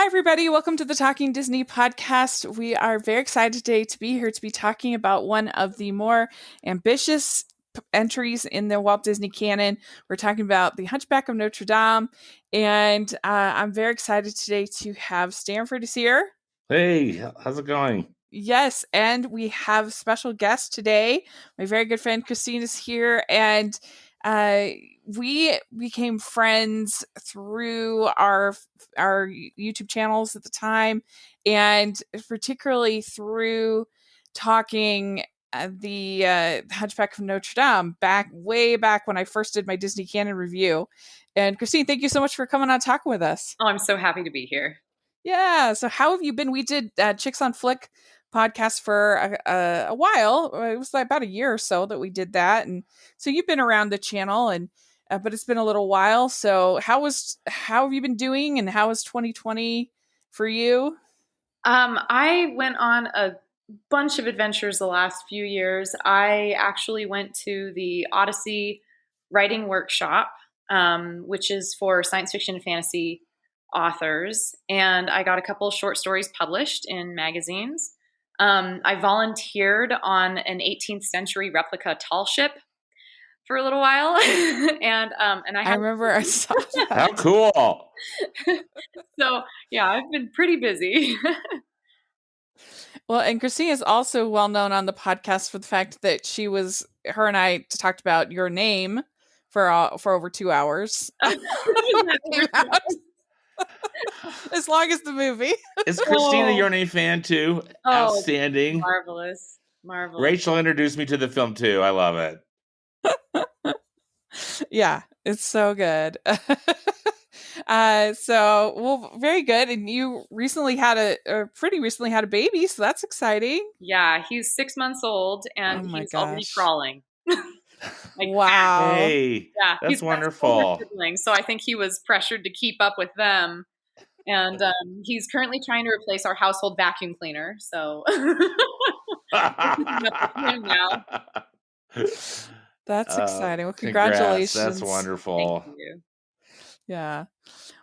everybody. Welcome to the Talking Disney podcast. We are very excited today to be here to be talking about one of the more ambitious entries in the Walt Disney canon. We're talking about The Hunchback of Notre Dame. And I'm very excited today to have Stanford is here. Hey, how's it going? Yes, and we have a special guest today. My very good friend Christine is here, and we became friends through our YouTube channels at the time, and particularly through talking the Hunchback of Notre Dame way back when I first did my Disney Canon review. And Christine, thank you so much for coming on talking with us. Oh, I'm so happy to be here. Yeah. So how have you been? We did Chicks on Flick podcast for a while. It was like about a year or so that we did that. And so you've been around the channel and but it's been a little while. So how have you been doing and how was 2020 for you? I went on a bunch of adventures the last few years. I actually went to the Odyssey writing workshop, which is for science fiction and fantasy authors. And I got a couple of short stories published in magazines. I volunteered on an 18th century replica tall ship for a little while. and I remember I saw that. How cool. So yeah, I've been pretty busy. Well, and Christine is also well known on the podcast for the fact that her and I talked about your name for over 2 hours. As long as the movie. Is Christina Your Name fan too? Oh, outstanding. Marvelous. Rachel introduced me to the film too. I love it. Yeah, it's so good. Very good. And you recently pretty recently had a baby, so that's exciting. Yeah, he's 6 months old and he's already crawling. Wow. Hey, yeah, that's wonderful. So I think he was pressured to keep up with them. And he's currently trying to replace our household vacuum cleaner. So now. That's exciting. Well, congratulations. That's wonderful. Thank you. Yeah.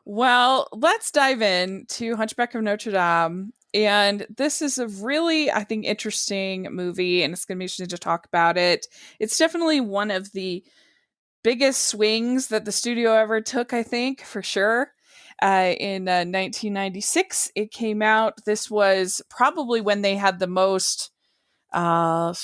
Well, let's dive into Hunchback of Notre Dame. And this is a really, I think, interesting movie, and it's going to be interesting to talk about it. It's definitely one of the biggest swings that the studio ever took, I think, for sure. In 1996, it came out. This was probably when they had the most most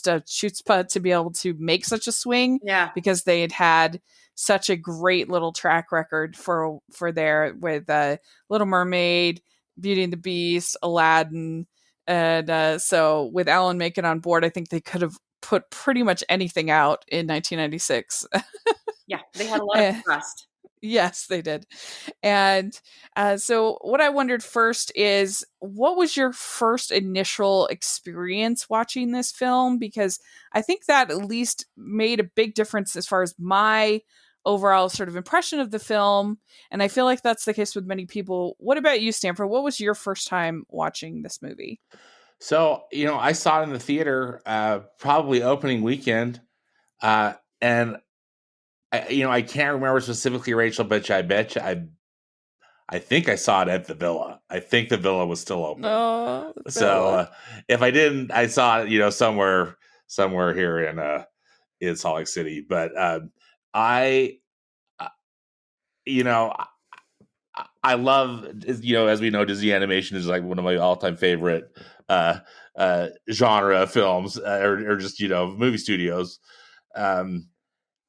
chutzpah to be able to make such a swing. Yeah. Because they had such a great little track record for there with Little Mermaid, Beauty and the Beast, Aladdin. And so with Alan Menken on board, I think they could have put pretty much anything out in 1996. Yeah, they had a lot of trust. Yes, they did. And so what I wondered first is, what was your first initial experience watching this film? Because I think that at least made a big difference as far as my overall sort of impression of the film. And I feel like that's the case with many people. What about you, Stanford? What was your first time watching this movie? So, I saw it in the theater probably opening weekend. And I can't remember specifically, Rachel, but I bet you I think I saw it at the Villa. I think the Villa was still open. Oh, so if I didn't, I saw it, somewhere here in Salt Lake City. But I love, as we know, Disney animation is like one of my all-time favorite genre films, or just movie studios.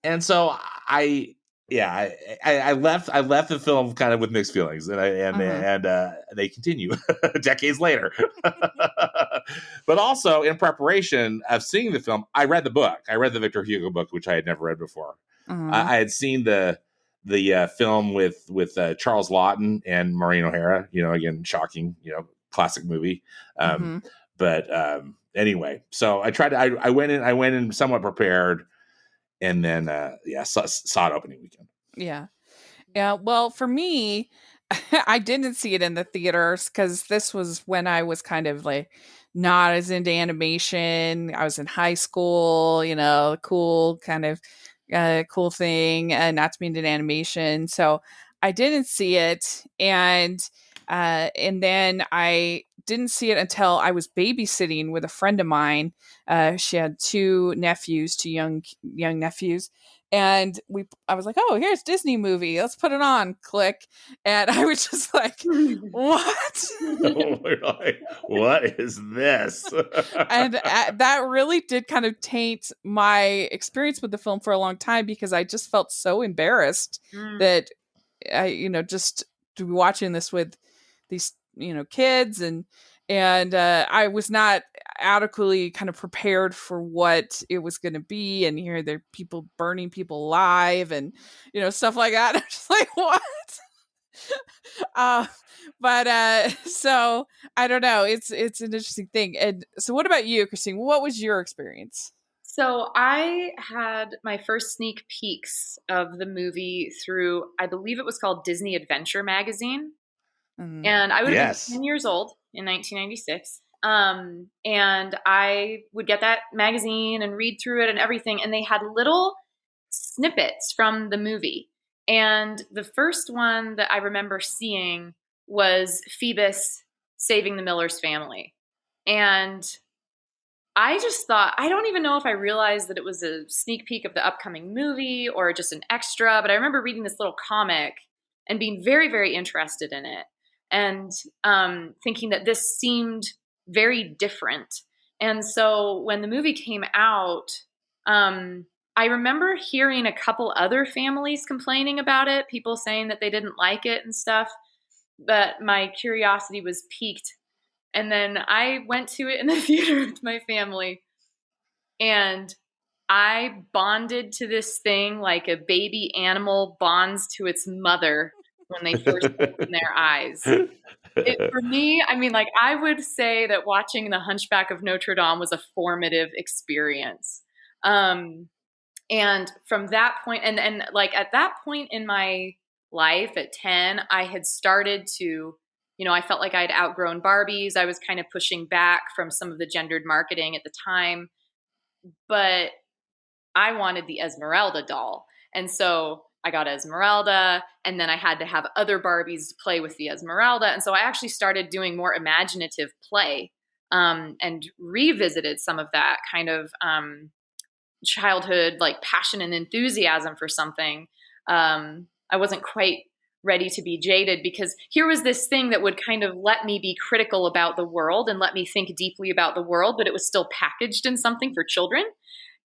And so I left the film kind of with mixed feelings, and they continue decades later. But also in preparation of seeing the film, I read the book. I read the Victor Hugo book, which I had never read before. I had seen the film with Charles Laughton and Maureen O'Hara. Again, shocking, classic movie. But anyway, so I went in somewhat prepared. And then, saw it opening weekend. Yeah. Well, for me, I didn't see it in the theaters because this was when I was kind of like not as into animation. I was in high school, cool kind of cool thing, and not to be into animation. So I didn't see it, and then I didn't see it until I was babysitting with a friend of mine. She had two young nephews, and I was like, "Oh, here's Disney movie. Let's put it on." Click, and I was just like, "What?" We're like, what is this? And that really did kind of taint my experience with the film for a long time, because I just felt so embarrassed that just to be watching this with these, kids, and I was not adequately kind of prepared for what it was going to be. And here there are people burning people alive and, stuff like that. I'm just like, what? So I don't know. It's an interesting thing. And so what about you, Christine? What was your experience? So I had my first sneak peeks of the movie through, I believe it was called Disney Adventure Magazine. And I would have been 10 years old in 1996. And I would get that magazine and read through it and everything. And they had little snippets from the movie. And the first one that I remember seeing was Phoebus saving the Miller's family. And I just thought, I don't even know if I realized that it was a sneak peek of the upcoming movie or just an extra, but I remember reading this little comic and being very, very interested in it, and thinking that this seemed very different. And so when the movie came out, I remember hearing a couple other families complaining about it, people saying that they didn't like it and stuff, but my curiosity was piqued. And then I went to it in the theater with my family, and I bonded to this thing like a baby animal bonds to its mother when they first open their eyes. For me, I mean, like, I would say that watching The Hunchback of Notre Dame was a formative experience. And from that point, and like at that point in my life at 10, I had started to, I felt like I'd outgrown Barbies. I was kind of pushing back from some of the gendered marketing at the time, but I wanted the Esmeralda doll. And so I got Esmeralda, and then I had to have other Barbies to play with the Esmeralda. And so I actually started doing more imaginative play, and revisited some of that kind of childhood, like, passion and enthusiasm for something. I wasn't quite ready to be jaded, because here was this thing that would kind of let me be critical about the world and let me think deeply about the world, but it was still packaged in something for children.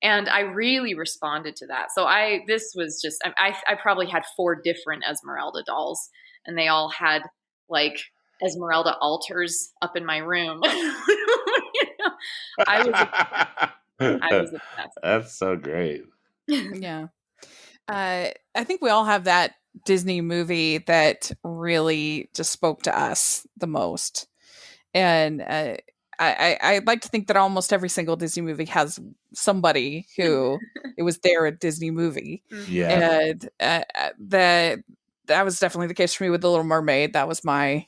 And I really responded to that. So this was just, I probably had 4 different Esmeralda dolls, and they all had like Esmeralda altars up in my room. I was obsessed. That's so great. Yeah. I think we all have that Disney movie that really just spoke to us the most. And I'd like to think that almost every single Disney movie has somebody who it was their Disney movie. Yeah. And that was definitely the case for me with The Little Mermaid. That was my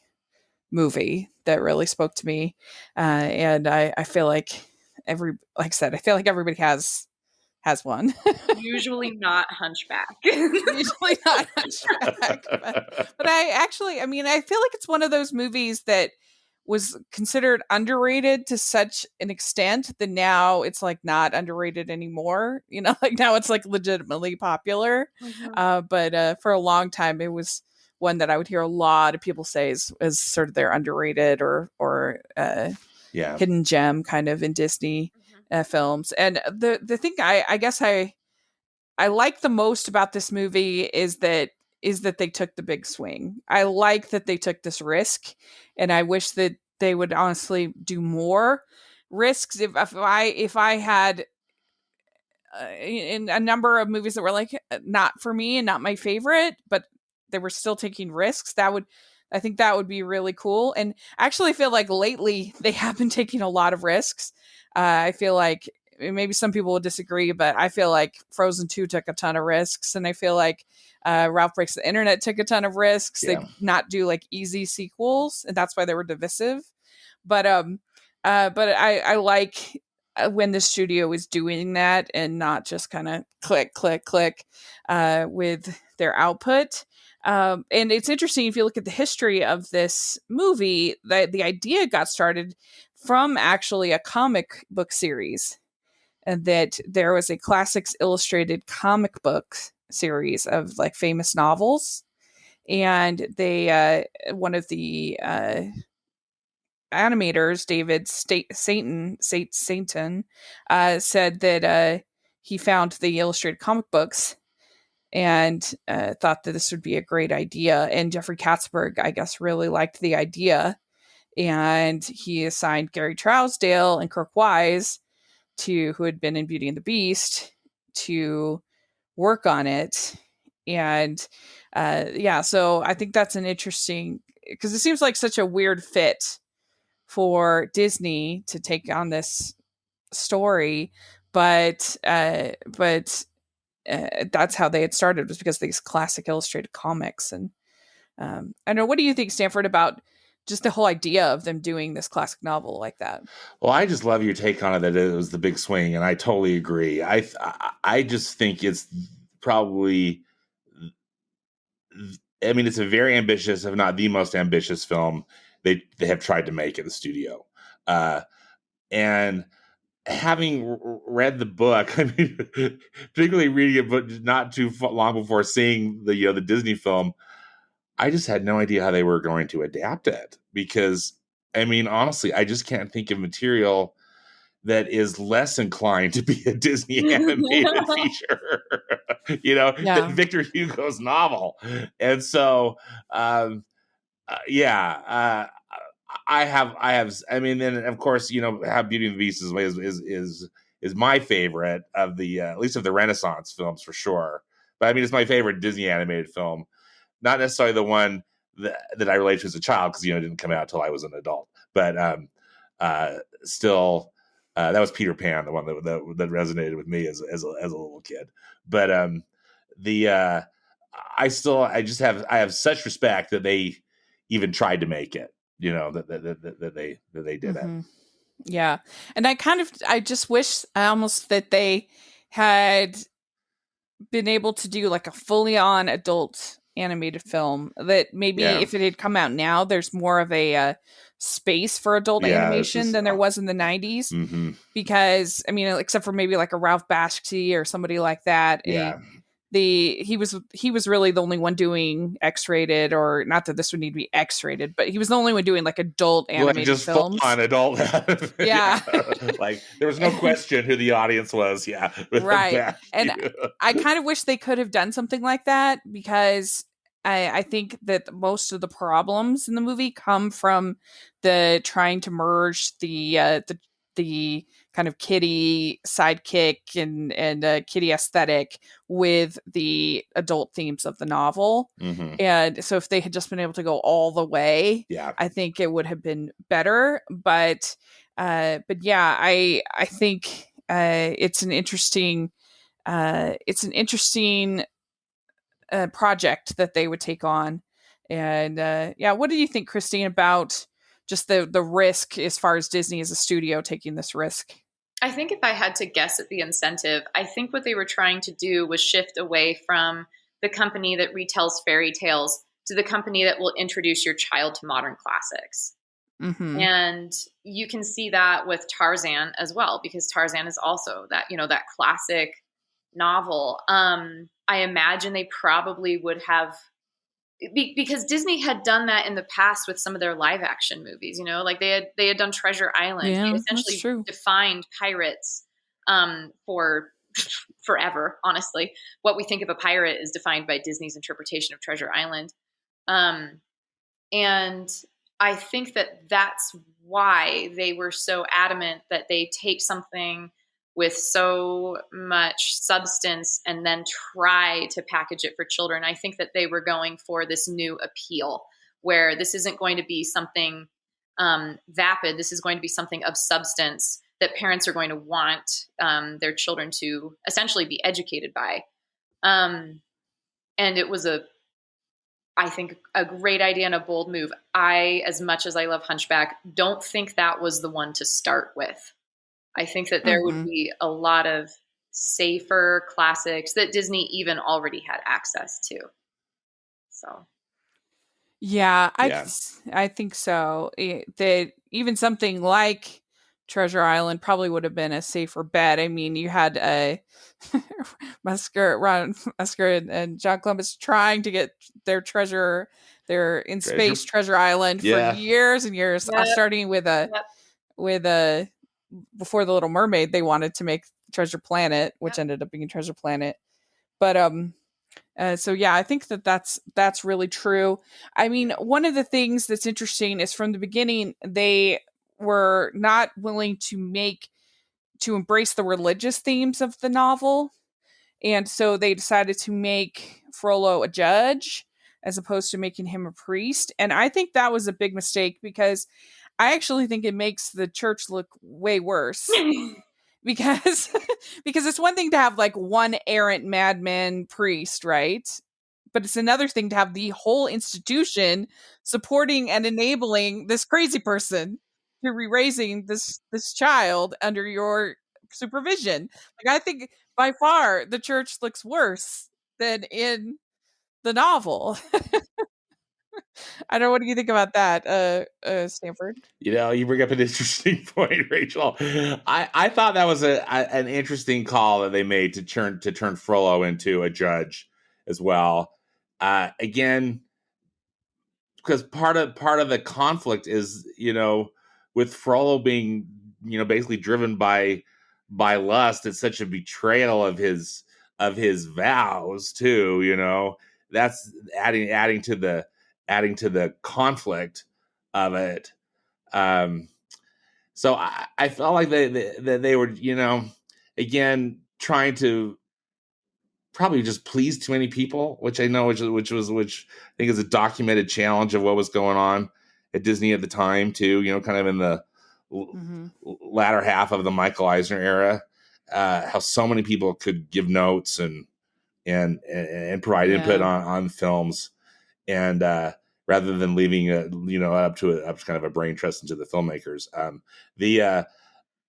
movie that really spoke to me. And I feel like like I said, I feel like everybody has one. Usually not Hunchback. Usually not Hunchback. But I feel like it's one of those movies that was considered underrated to such an extent that now it's like not underrated anymore. Like now it's like legitimately popular. Mm-hmm. But for a long time, it was one that I would hear a lot of people say is sort of their underrated or hidden gem kind of in Disney films. And the thing I guess I like the most about this movie is that they took the big swing. I like that they took this risk, and I wish that they would honestly do more risks. If I had in a number of movies that were like not for me and not my favorite, but they were still taking risks, I think that would be really cool. And I actually feel like lately they have been taking a lot of risks. I feel like maybe some people will disagree, but I feel like Frozen 2 took a ton of risks, and I feel like Ralph Breaks the Internet took a ton of risks. They did not do like easy sequels, and that's why they were divisive. But I like when the studio is doing that and not just kind of click with their output. And it's interesting if you look at the history of this movie, that the idea got started from actually a comic book series, and that there was a classics illustrated comic book series of like famous novels, and they one of the animators, David Satan, said that he found the illustrated comic books and thought that this would be a great idea. And Jeffrey Katzenberg, I guess, really liked the idea, and he assigned Gary Trousdale and Kirk Wise, who had been in Beauty and the Beast, to work on it. And so I think that's an interesting, because it seems like such a weird fit for Disney to take on this story, but that's how they had started, was because of these classic illustrated comics. And I don't know, what do you think, Stanford, about just the whole idea of them doing this classic novel like that? Well, I just love your take on it, that it was the big swing, and I totally agree. I just think it's probably, I mean, it's a very ambitious, if not the most ambitious film they have tried to make at the studio. And having read the book, I mean, particularly reading it, but not too long before seeing the Disney film, I just had no idea how they were going to adapt it, because, I mean, honestly, I just can't think of material that is less inclined to be a Disney animated feature, than Victor Hugo's novel. And so, I have, I mean, then of course, how Beauty and the Beast is my favorite of the, at least of the Renaissance films for sure. But I mean, it's my favorite Disney animated film. Not necessarily the one that I relate to as a child, because, it didn't come out until I was an adult. But still, that was Peter Pan, the one that resonated with me as a little kid. But I have such respect that they even tried to make it. That they did it. Yeah, and I just wish almost that they had been able to do like a fully on adult animated film, that maybe if it had come out now, there's more of a space for adult animation than there was in the 90s. Mm-hmm. Because, I mean, except for maybe like a Ralph Bakshi or somebody like that. He was really the only one doing X-rated, or not that this would need to be X-rated, but he was the only one doing like adult animated films. Full on adult. Yeah. Like there was no question who the audience was. Yeah. Right. And I kind of wish they could have done something like that, because I think that most of the problems in the movie come from the trying to merge the kind of kiddie sidekick and kiddie aesthetic with the adult themes of the novel. Mm-hmm. And so if they had just been able to go all the way, I think it would have been better. But yeah, I think it's an interesting project that they would take on. And what do you think, Christine, about just the risk as far as Disney as a studio taking this risk? I think if I had to guess at the incentive, I think what they were trying to do was shift away from the company that retells fairy tales to the company that will introduce your child to modern classics. Mm-hmm. And you can see that with Tarzan as well, because Tarzan is also that, that classic novel. I imagine they probably would have, because Disney had done that in the past with some of their live action movies, like they had done Treasure Island. Yeah, they essentially defined pirates for forever. Honestly, what we think of a pirate is defined by Disney's interpretation of Treasure Island. And I think that that's why they were so adamant that they take something with so much substance and then try to package it for children. I think that they were going for this new appeal, where this isn't going to be something vapid. This is going to be something of substance that parents are going to want their children to essentially be educated by. And it was I think, a great idea and a bold move. As much as I love Hunchback, don't think that was the one to start with. I think that there would be a lot of safer classics that Disney even already had access to. So Yeah, Yeah. I think so. That even something like Treasure Island probably would have been a safer bet. I mean, you had a Ron Musker and John Columbus trying to get their treasure, their in Treasure. space Treasure Island for Yeah. years and years. Yep. Starting with Yep. a before the Little Mermaid, they wanted to make Treasure Planet, which Yep. ended up being Treasure Planet. But so yeah, I think that's really true. I mean, one of the things that's interesting is from the beginning they were not willing to embrace the religious themes of the novel, and so they decided to make Frollo a judge as opposed to making him a priest. And I think that was a big mistake because I actually think it makes the church look way worse because because it's one thing to have like one errant madman priest, right? But it's another thing to have the whole institution supporting and enabling this crazy person to re-raising this child under your supervision. Like I think by far the church looks worse than in the novel. I don't know, what do you think about that, Stanford? You bring up an interesting point, Rachel. I thought that was an interesting call that they made to turn Frollo into a judge as well. Again, because part of the conflict is with Frollo being basically driven by lust. It's such a betrayal of his vows too. That's adding to the conflict of it. So I felt like they were, again, trying to probably just please too many people, which I know, which I think is a documented challenge of what was going on at Disney at the time too. Kind of in the Mm-hmm. latter half of the Michael Eisner era, how so many people could give notes and provide input Yeah. on films, and rather than leaving up to kind of a brain trust into the filmmakers. The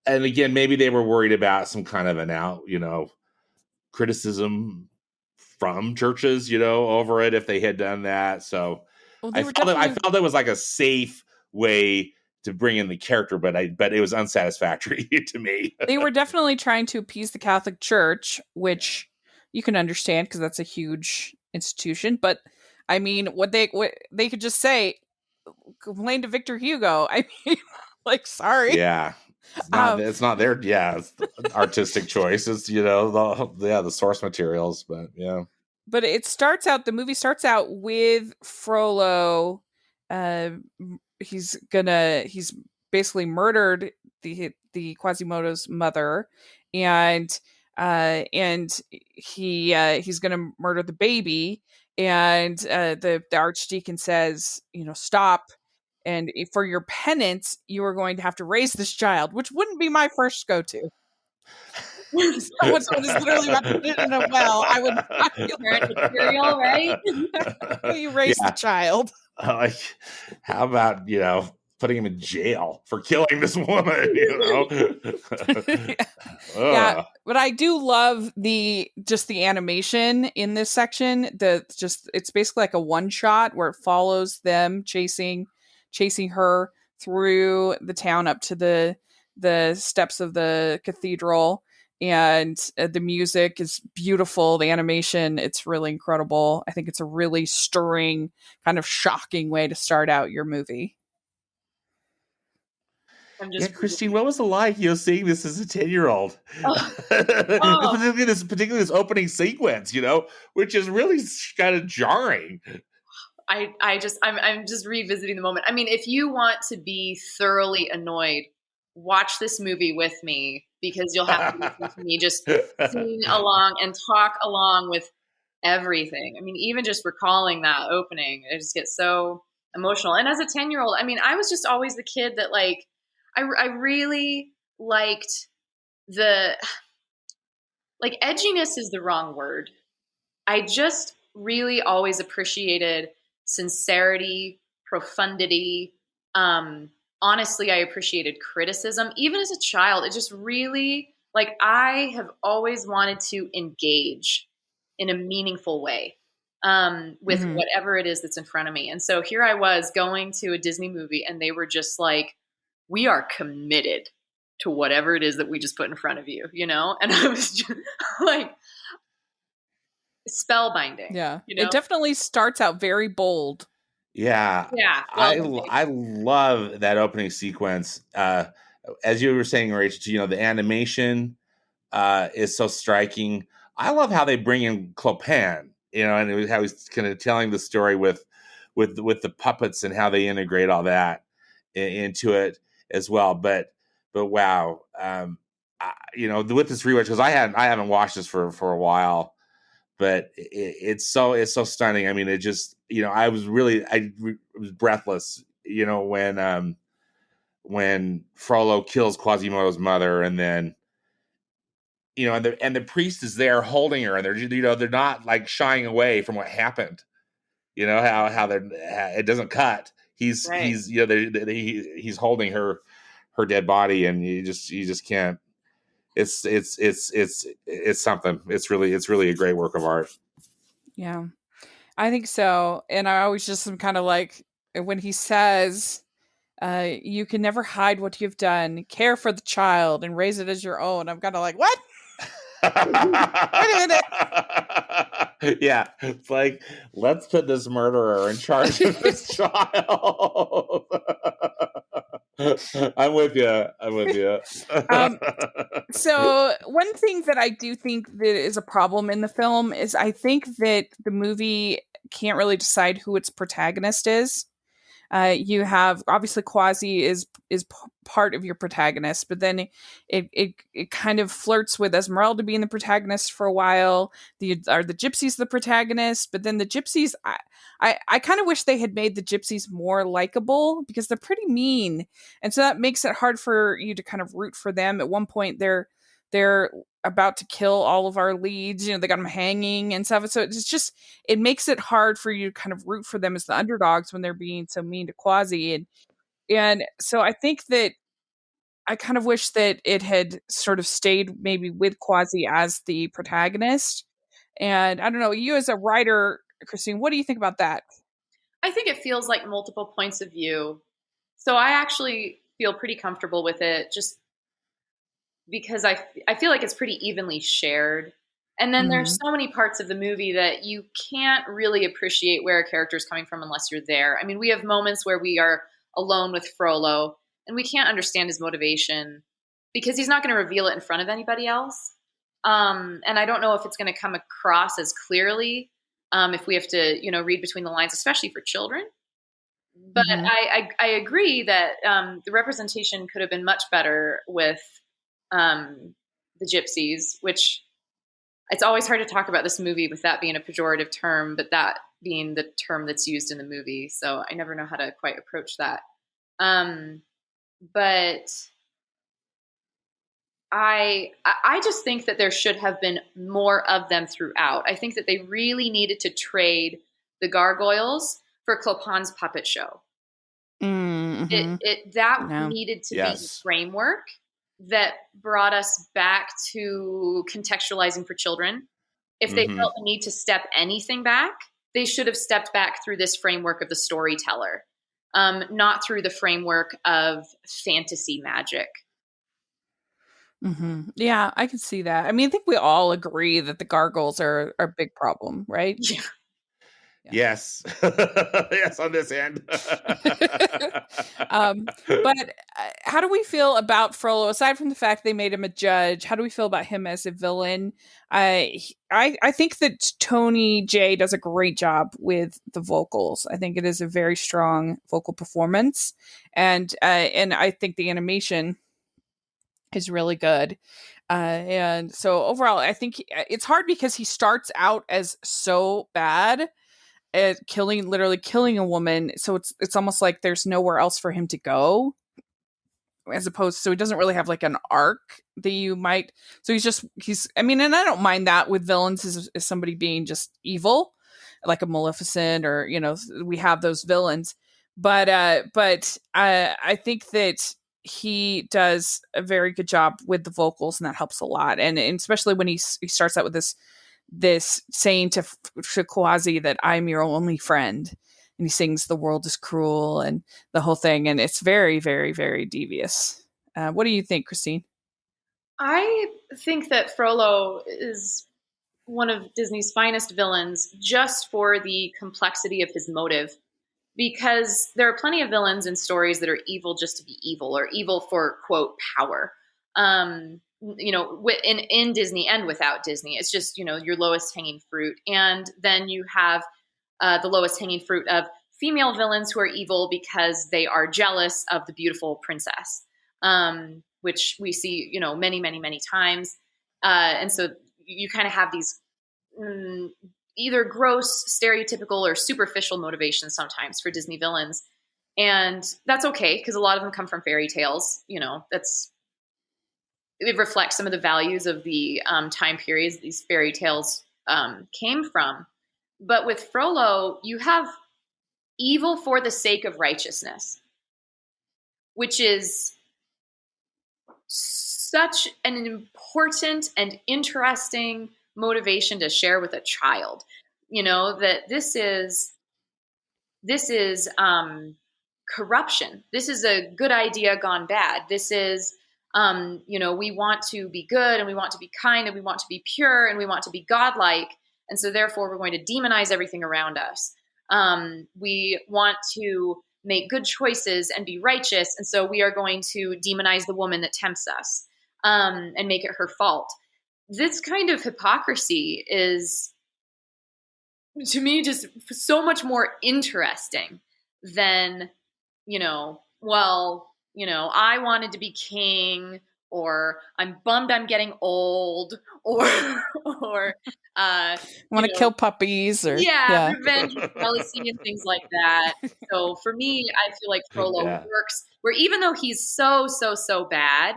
and again, maybe they were worried about some kind of an criticism from churches, over it if they had done that. So Well, I they were felt it. I definitely felt it was like a safe way to bring in the character, but it was unsatisfactory to me. they were definitely trying to appease the Catholic Church, which you can understand because that's a huge institution. But I mean, what they could just say, complain to Victor Hugo. I mean, like, sorry. Yeah. It's not. Um, It's not their. Yeah, it's artistic choice. It's the source materials, but yeah. but it starts out. The movie starts out with Frollo. Uh, he's basically murdered the Quasimodo's mother, and he's gonna murder the baby. And the archdeacon says, stop. And for your penance, you are going to have to raise this child, which wouldn't be my first go to. When someone is literally about to put it in a well, I would not be parent like, material, right? you raise the Yeah. child. Like, how about putting him in jail for killing this woman? Yeah, Ugh. but I do love the animation in this section. It's basically like a one shot where it follows them chasing her through the town up to the steps of the cathedral. And the music is beautiful. The animation, it's really incredible. I think it's a really stirring, kind of shocking way to start out your movie. I'm Yeah, just Christine, what was it like, seeing this as a 10-year-old? oh, Particularly this opening sequence, which is really kind of jarring. I'm just revisiting the moment. I mean, if you want to be thoroughly annoyed, watch this movie with me because you'll have to listen to me just sing along and talk along with everything. I mean, even just recalling that opening, I just get so emotional. And as a 10-year-old, I mean, I was just always the kid that I really liked the edginess is the wrong word. I just really always appreciated sincerity, profundity. Honestly, I appreciated criticism. Even as a child, it just really, I have always wanted to engage in a meaningful way. with whatever it is that's in front of me. And so here I was going to a Disney movie, and they were just like, we are committed to whatever it is that we just put in front of you, you know? And I was just like, spellbinding. Yeah. You know? It definitely starts out very bold. Yeah. Yeah. I love that opening sequence. As you were saying, Rachel, you know, the animation is so striking. I love how they bring in Clopin, you know, and how he's kind of telling the story with the puppets and how they integrate all that into it as well. But wow, you know, with this rewatch, because I haven't watched this for a while, but it's so stunning. I mean, it just, you know, I was breathless, you know, when Frollo kills Quasimodo's mother, and then, you know, and the priest is there holding her, and they're, you know, they're not like shying away from what happened. You know how it doesn't cut. He's you know, he's holding her dead body, and you just can't. It's something. It's really a great work of art. Yeah, I think so. And I always just am kind of like, when he says, you can never hide what you've done. Care for the child and raise it as your own. I'm kind of like, what? Wait a minute. Yeah, it's like, let's put this murderer in charge of this child. I'm with you. So one thing that I do think that is a problem in the film is I think that the movie can't really decide who its protagonist is. You have, obviously, Quasi is part of your protagonist, but then it kind of flirts with Esmeralda being the protagonist for a while. The gypsies the protagonist, but then the gypsies, I kind of wish they had made the gypsies more likable, because they're pretty mean, and so that makes it hard for you to kind of root for them. At one point, they're about to kill all of our leads. You know, they got them hanging and stuff. So it's just, it makes it hard for you to kind of root for them as the underdogs when they're being so mean to Quasi. And so I think that I kind of wish that it had sort of stayed maybe with Quasi as the protagonist. And I don't know, you as a writer, Christine, what do you think about that? I think it feels like multiple points of view. So I actually feel pretty comfortable with it, just because I feel like it's pretty evenly shared. And then there's so many parts of the movie that you can't really appreciate where a character is coming from unless you're there. I mean, we have moments where we are alone with Frollo, and we can't understand his motivation because he's not going to reveal it in front of anybody else. And I don't know if it's going to come across as clearly if we have to, you know, read between the lines, especially for children. But I agree that the representation could have been much better with the gypsies, which, it's always hard to talk about this movie with that being a pejorative term, but that being the term that's used in the movie. So I never know how to quite approach that. But I just think that there should have been more of them throughout. I think that they really needed to trade the gargoyles for Clopin's puppet show. That needed to be the framework that brought us back to contextualizing for children. If they felt the need to step anything back, they should have stepped back through this framework of the storyteller, not through the framework of fantasy magic. Yeah, I can see that. I mean, I think we all agree that the gargoyles are a big problem, right? Yeah. Yes. Yes, on this end. But how do we feel about Frollo? Aside from the fact they made him a judge, how do we feel about him as a villain? I think that Tony J does a great job with the vocals. I think it is a very strong vocal performance, and I think the animation is really good. And so overall, I think it's hard because he starts out as so bad at literally killing a woman. So it's almost like there's nowhere else for him to go, as opposed, so he doesn't really have like an arc that you might. So I mean, and I don't mind that with villains, as somebody being just evil, like a Maleficent, or, you know, we have those villains. But I think that he does a very good job with the vocals, and that helps a lot. And especially when he starts out with this this saying to Quasi that I'm your only friend. And he sings "The world is cruel" and the whole thing. And it's very, very, very devious. What do you think, Christine? I think that Frollo is one of Disney's finest villains just for the complexity of his motive. Because there are plenty of villains in stories that are evil just to be evil, or evil for, quote, power. In Disney and without Disney, it's just, your lowest hanging fruit. And then you have the lowest hanging fruit of female villains who are evil because they are jealous of the beautiful princess, which we see, many, many, many times. And so you kind of have these either gross, stereotypical, or superficial motivations sometimes for Disney villains. And that's okay, because a lot of them come from fairy tales. It reflects some of the values of the time periods these fairy tales came from. But with Frollo, you have evil for the sake of righteousness, which is such an important and interesting motivation to share with a child. That this is corruption. This is a good idea gone bad. This is we want to be good, and we want to be kind, and we want to be pure, and we want to be godlike. And so therefore we're going to demonize everything around us. We want to make good choices and be righteous. And so we are going to demonize the woman that tempts us and make it her fault. This kind of hypocrisy is, to me, just so much more interesting than, I wanted to be king, or I'm bummed I'm getting old, or I want to kill puppies, or revenge and jealousy and things like that. So for me, I feel like Frollo works where, even though he's so, so, so bad,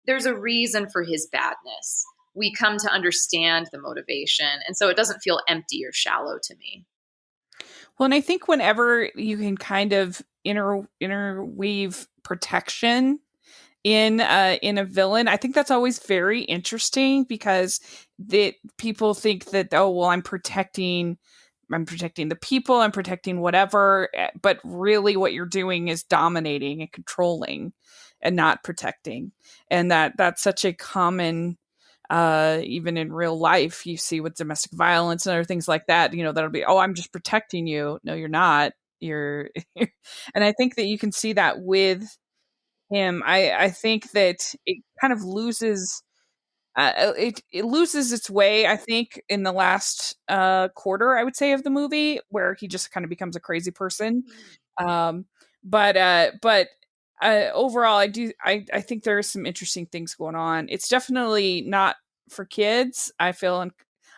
there's a reason for his badness. We come to understand the motivation. And so it doesn't feel empty or shallow to me. Well, and I think whenever you can kind of interweave protection in a villain, I think that's always very interesting, because people think that, oh, well, I'm protecting the people, I'm protecting whatever, but really what you're doing is dominating and controlling and not protecting. And that's such a common, even in real life, you see with domestic violence and other things like that, that'll be, oh, I'm just protecting you. No, you're not. You're, and I think that you can see that with him. I think that it kind of loses, it loses its way, I think, in the last quarter, I would say, of the movie, where he just kind of becomes a crazy person. But overall, I think there are some interesting things going on. It's definitely not for kids, I feel. And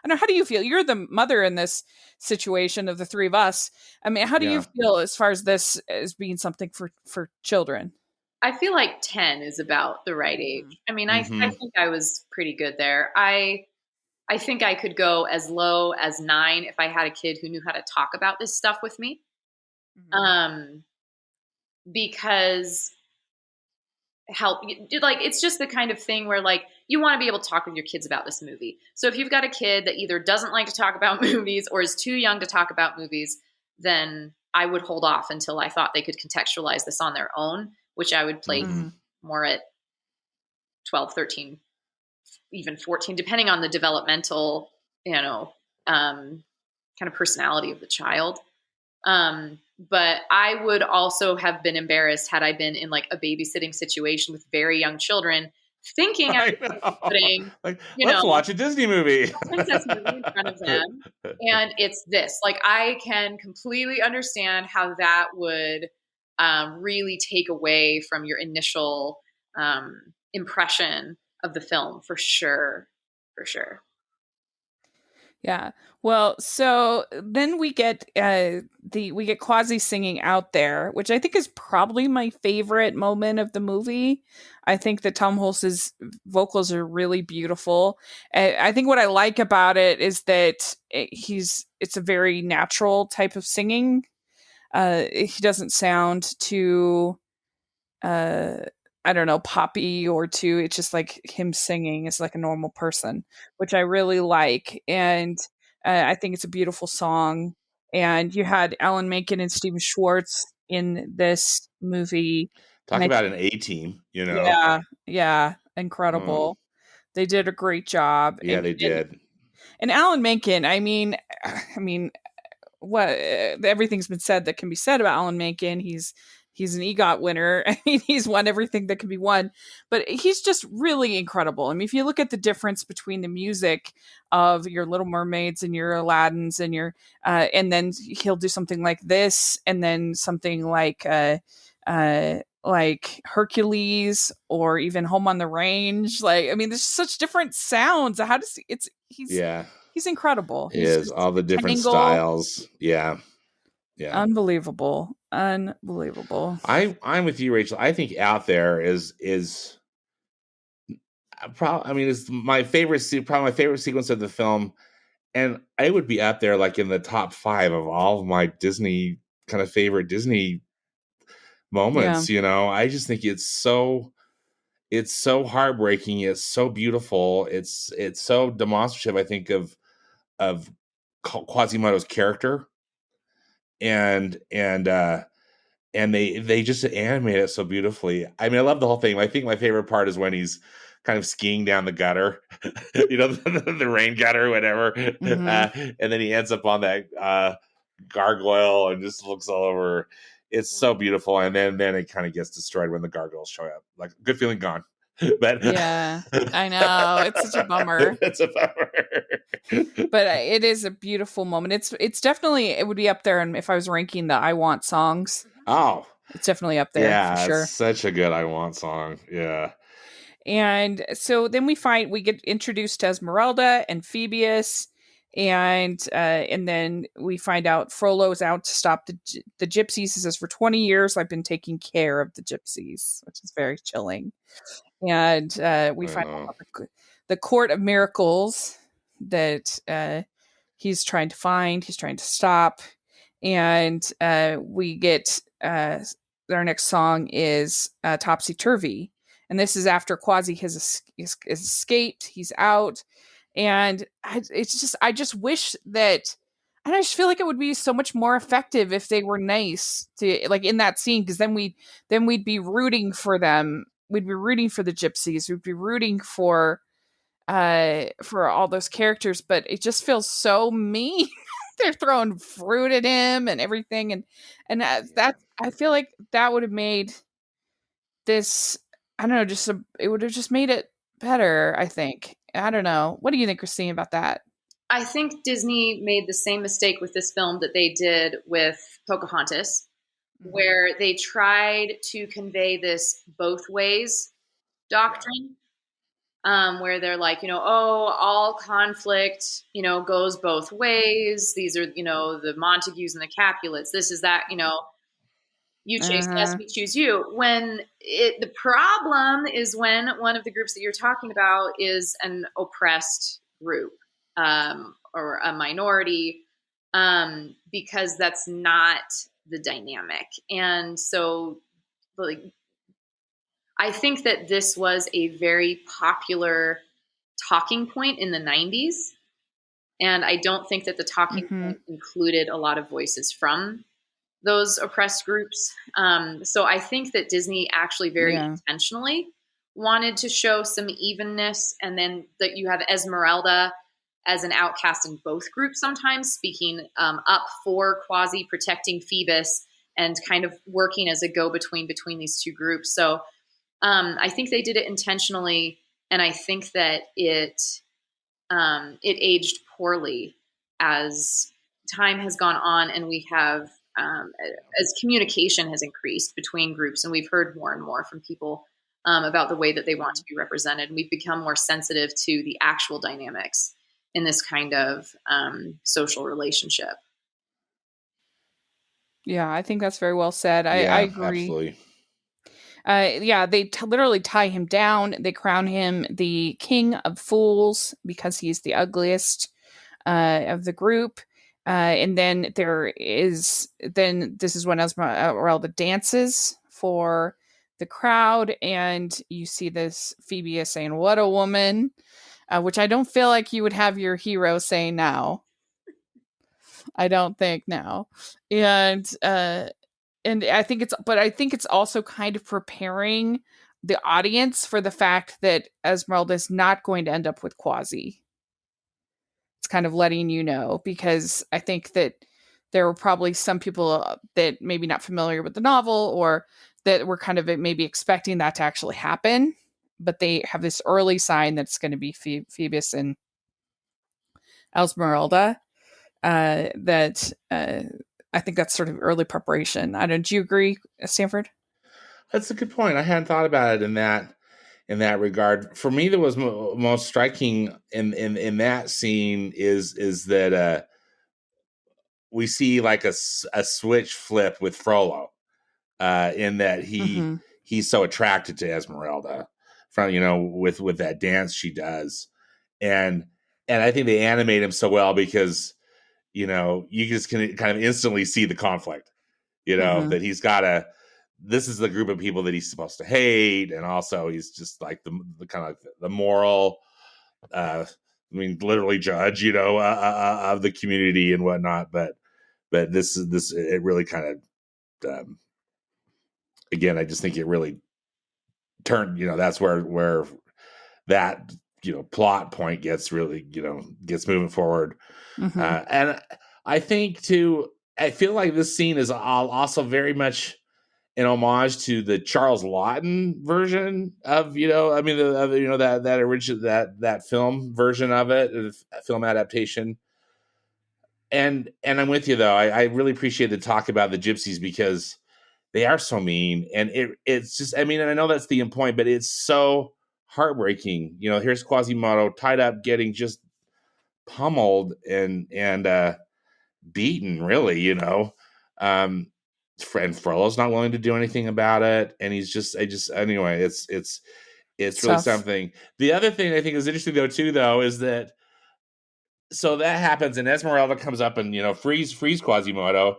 I don't know, how do you feel? You're the mother in this situation of the three of us. I mean, how do you feel as far as this as being something for children? I feel like 10 is about the right age. I mean, I think I was pretty good there. I think I could go as low as 9 if I had a kid who knew how to talk about this stuff with me. Because it's just the kind of thing where, like, you want to be able to talk with your kids about this movie. So if you've got a kid that either doesn't like to talk about movies or is too young to talk about movies, then I would hold off until I thought they could contextualize this on their own, which I would play more at 12, 13, even 14, depending on the developmental, kind of personality of the child. But I would also have been embarrassed had I been in, like, a babysitting situation with very young children, thinking I was putting, let's watch a Disney movie, a princess movie in front of them, and it's this. Like, I can completely understand how that would really take away from your initial impression of the film, for sure. Yeah. Well, so then we get Quasi singing Out There, which I think is probably my favorite moment of the movie. I think that Tom Hulce's vocals are really beautiful. I think what I like about it is that it's a very natural type of singing. He doesn't sound too I don't know, poppy or two. It's just like him singing is like a normal person, which I really like. And I think it's a beautiful song. And you had Alan Menken and Stephen Schwartz in this movie. And Talk about an A team, you know? yeah, Oh, incredible. They did a great job. yeah, they did. And Alan Menken, I mean, what everything's been said that can be said about Alan Menken. He's an EGOT winner. I mean, he's won everything that can be won, but he's just really incredible. I mean, if you look at the difference between the music of your Little Mermaids and your Aladdins and your, and then he'll do something like this, and then something like Hercules or even Home on the Range. Like, I mean, there's such different sounds. How does Yeah, he's incredible. He's is just all the different Tangle. styles. Yeah, yeah. Unbelievable. I'm with you, Rachel. I think Out There is probably. I mean, it's my favorite. Probably my favorite sequence of the film, and I would be up there like in the top 5 of all of my Disney kind of favorite Disney Yeah. moments. You know, I just think it's so heartbreaking. It's so beautiful. It's so demonstrative. I think of Quasimodo's character, and and they just animate it so beautifully. I mean, I love the whole thing. I think my favorite part is when he's kind of skiing down the gutter, you know, the rain gutter, whatever, Mhm. and then he ends up on that gargoyle and just looks all over. It's so beautiful, and then it kind of gets destroyed when the gargoyles show up. Like, good feeling gone, but Yeah. I know. It's such a bummer. it's a bummer. But it is a beautiful moment. It's definitely it would be up there, and if I was ranking the I Want songs, Oh, it's definitely up there for yeah, it's sure. such a good I Want song. Yeah. And so then we get introduced to Esmeralda and Phoebus, and then we find out Frollo's out to stop the gypsies. He says, "For 20 years, I've been taking care of the gypsies," which is very chilling. And we I find know. out about the Court of Miracles that he's trying to find, he's trying to stop, and we get our next song is Topsy-Turvy, and this is after Quasi has escaped, he's out, and I just wish that. And I just feel like it would be so much more effective if they were nice to like in that scene, because then we'd be rooting for them. We'd be rooting for the gypsies. We'd be rooting for all those characters, but it just feels so mean. They're throwing fruit at him and everything, and that I feel like that would have made this. I don't know, it would have just made it better. I think. I don't know. What do you think, Christine, about that? I think Disney made the same mistake with this film that they did with Pocahontas, Mm-hmm. where they tried to convey this both ways Yeah. doctrine, where they're like, oh, all conflict, goes both ways. These are, the Montagues and the Capulets. This is that, you chase us, Uh-huh. we choose you. The problem is when one of the groups that you're talking about is an oppressed group, or a minority, because that's not the dynamic. And so, like, I think that this was a very popular talking point in the 90s. And I don't think that the talking Mm-hmm. point included a lot of voices from those oppressed groups. So I think that Disney actually very Yeah. intentionally wanted to show some evenness, and then that you have Esmeralda as an outcast in both groups, sometimes speaking up for Quasi, protecting Phoebus, and kind of working as a go-between between these two groups. So I think they did it intentionally, and I think that it aged poorly as time has gone on, and we have as communication has increased between groups, and we've heard more and more from people about the way that they want to be represented, and we've become more sensitive to the actual dynamics in this kind of social relationship. Yeah, I think that's very well said. I Yeah, agree. absolutely. Yeah, they literally tie him down. They crown him the king of fools because he's the ugliest of the group. And then this is when Esmeralda dances for the crowd, and you see this Phoebe is saying, "What a woman," which I don't feel like you would have your hero say now. I don't think now. And I think it's also kind of preparing the audience for the fact that Esmeralda is not going to end up with Quasi. It's kind of letting you know, because I think that there were probably some people that maybe not familiar with the novel, or that were kind of maybe expecting that to actually happen, but they have this early sign that it's going to be Phoebus and Esmeralda. That I think that's sort of early preparation. I don't. Do you agree, Stanford? That's a good point. I hadn't thought about it in that regard. For me, that was most striking in that scene is that we see like a switch flip with Frollo, in that he's so attracted to Esmeralda from with that dance she does, and I think they animate him so well because you just can kind of instantly see the conflict, that he's got a. This is the group of people that he's supposed to hate, and also he's just like the kind of the moral, literally judge, of the community and whatnot. But this it really kind of, again, I just think it really turned. That's where that plot point gets really gets moving forward, and I think too. I feel like this scene is also very much an homage to the Charles Laughton version of, that original, that film version of it, film adaptation. And I'm with you though. I really appreciate the talk about the gypsies because they are so mean, and it's just, and I know that's the point, but it's so heartbreaking. Here's Quasimodo tied up, getting just pummeled and beaten, really, and Frollo's not willing to do anything about it, and anyway, it's really tough. something. The other thing I think is interesting though is that, so that happens, and Esmeralda comes up and frees Quasimodo,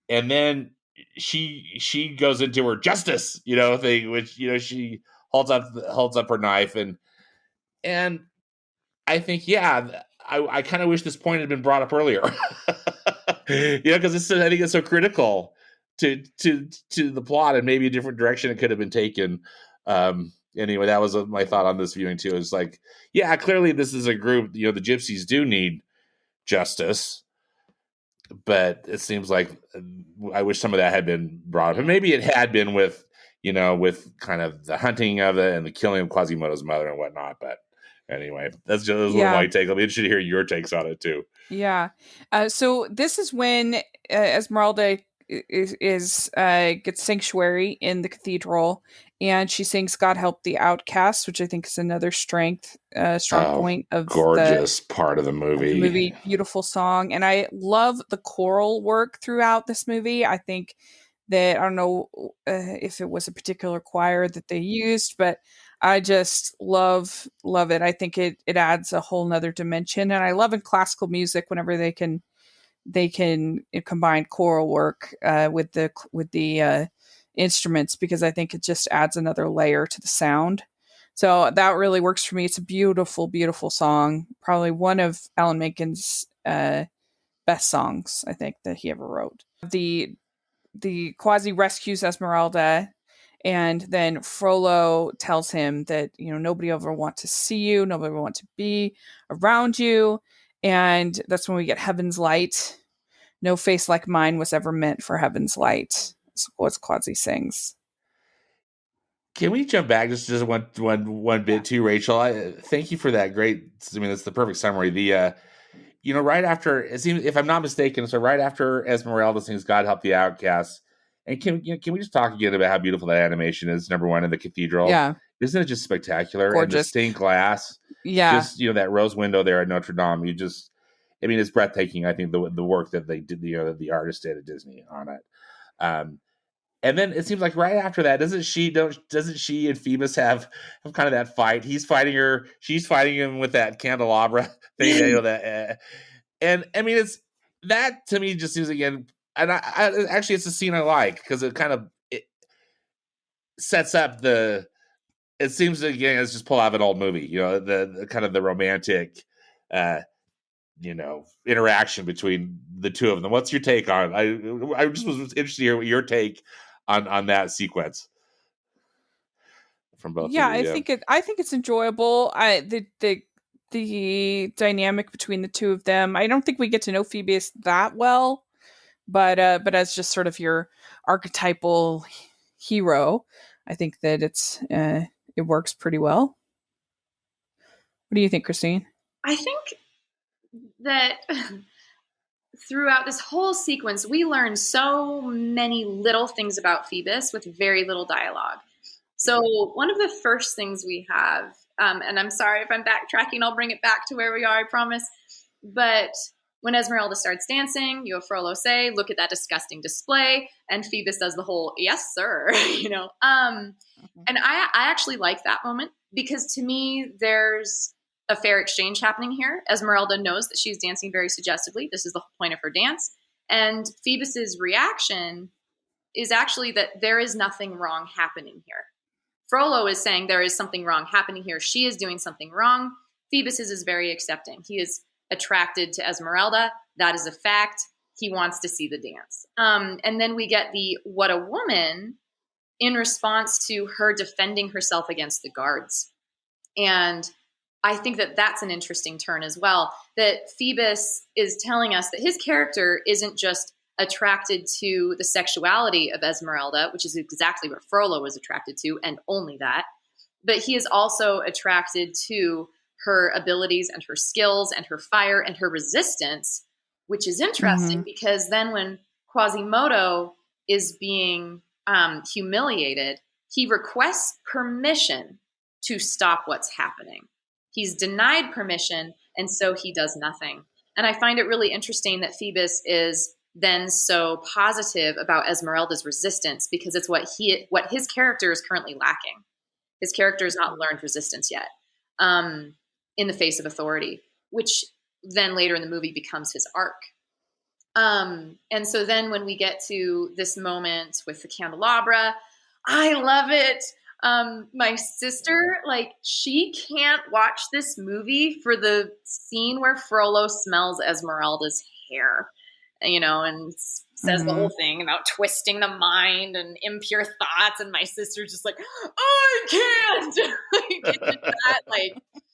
and then she goes into her justice thing, which she holds up her knife, and I think, I kind of wish this point had been brought up earlier. Because I think it's so critical to the plot, and maybe a different direction it could have been taken. Anyway, that was my thought on this viewing too. It's like, clearly this is a group, the gypsies do need justice, but it seems like I wish some of that had been brought up, and maybe it had been with kind of the hunting of it and the killing of Quasimodo's mother and whatnot. But anyway, that's just my take. I'll be interested to hear your takes on it too. Yeah. So this is when Esmeralda gets sanctuary in the cathedral, and she sings "God Help the Outcast," which I think is another strong point of gorgeous part of the movie. Beautiful song, and I love the choral work throughout this movie. I think that, I don't know if it was a particular choir that they used, but I just love it. I think it adds a whole nother dimension, and I love in classical music whenever they can combine choral work with the instruments, because I think it just adds another layer to the sound. So that really works for me. It's a beautiful, beautiful song. Probably one of Alan Menken's best songs, I think, that he ever wrote. The Quasi rescues Esmeralda, and then Frollo tells him that nobody ever wants to see you, nobody ever wants to be around you, and that's when we get Heaven's Light. No face like mine was ever meant for Heaven's light. That's what Quasi sings. Can we jump back just one bit too, Rachel? Thank you for that great. That's the perfect summary. The right after, it seems, if I'm not mistaken, so right after Esmeralda sings "God Help the Outcasts," and can we just talk again about how beautiful that animation is? Number one, in the cathedral, isn't it just spectacular? Gorgeous. And the stained glass, just that rose window there at Notre Dame. It's breathtaking. I think the work that they did, that the artist did at Disney on it. And then it seems like right after that, doesn't she and Phoebus have kind of that fight? He's fighting her, she's fighting him with that candelabra thing, that. And it's that, to me, just seems, again, and I actually, it's a scene I like because it kind of sets up the. It seems again it's just pull out of an old movie. The kind of the romantic, interaction between the two of them. What's your take on? I just was interested to hear what your take on that sequence from both Yeah, of you. I think it's enjoyable. The dynamic between the two of them. I don't think we get to know Phoebus that well, but as just sort of your archetypal hero, I think that it works pretty well. What do you think, Christine? I think that throughout this whole sequence, we learn so many little things about Phoebus with very little dialogue. So one of the first things we have, and I'm sorry if I'm backtracking, I'll bring it back to where we are, I promise. But when Esmeralda starts dancing, you have Frollo say, "Look at that disgusting display," and Phoebus does the whole "Yes, sir," And I actually like that moment because to me, there's a fair exchange happening here. Esmeralda knows that she's dancing very suggestively. This is the whole point of her dance, and Phoebus's reaction is actually that there is nothing wrong happening here. Frollo is saying there is something wrong happening here. She is doing something wrong. Phoebus is very accepting. He is attracted to Esmeralda. That is a fact. He wants to see the dance. And then we get the "what a woman" in response to her defending herself against the guards. And I think that that's an interesting turn as well, that Phoebus is telling us that his character isn't just attracted to the sexuality of Esmeralda, which is exactly what Frollo was attracted to, and only that. But he is also attracted to her abilities and her skills and her fire and her resistance, which is interesting because then when Quasimodo is being humiliated, he requests permission to stop what's happening. He's denied permission, and so he does nothing. And I find it really interesting that Phoebus is then so positive about Esmeralda's resistance because it's what his character is currently lacking. His character has not learned resistance yet in the face of authority, which then later in the movie becomes his arc. And so then when we get to this moment with the candelabra, I love it. My sister, she can't watch this movie for the scene where Frollo smells Esmeralda's hair. And says the whole thing about twisting the mind and impure thoughts. And my sister's just like, I can't.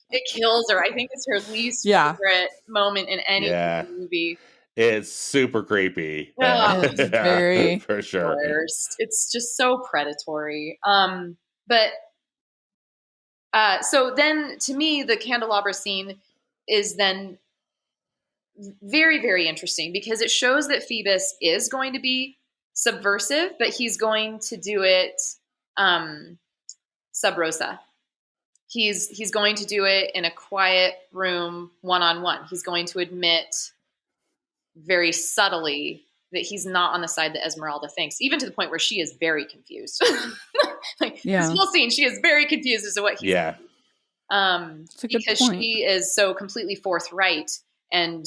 It kills her. I think it's her least favorite moment in any movie. It's super creepy. It's very for sure. Worst. It's just so predatory. But so then to me, the candelabra scene is then very, very interesting because it shows that Phoebus is going to be subversive, but he's going to do it sub rosa. He's going to do it in a quiet room, one-on-one. He's going to admit very subtly that he's not on the side that Esmeralda thinks, even to the point where she is very confused. This whole scene, she is very confused as to what he's doing. Because she is so completely forthright and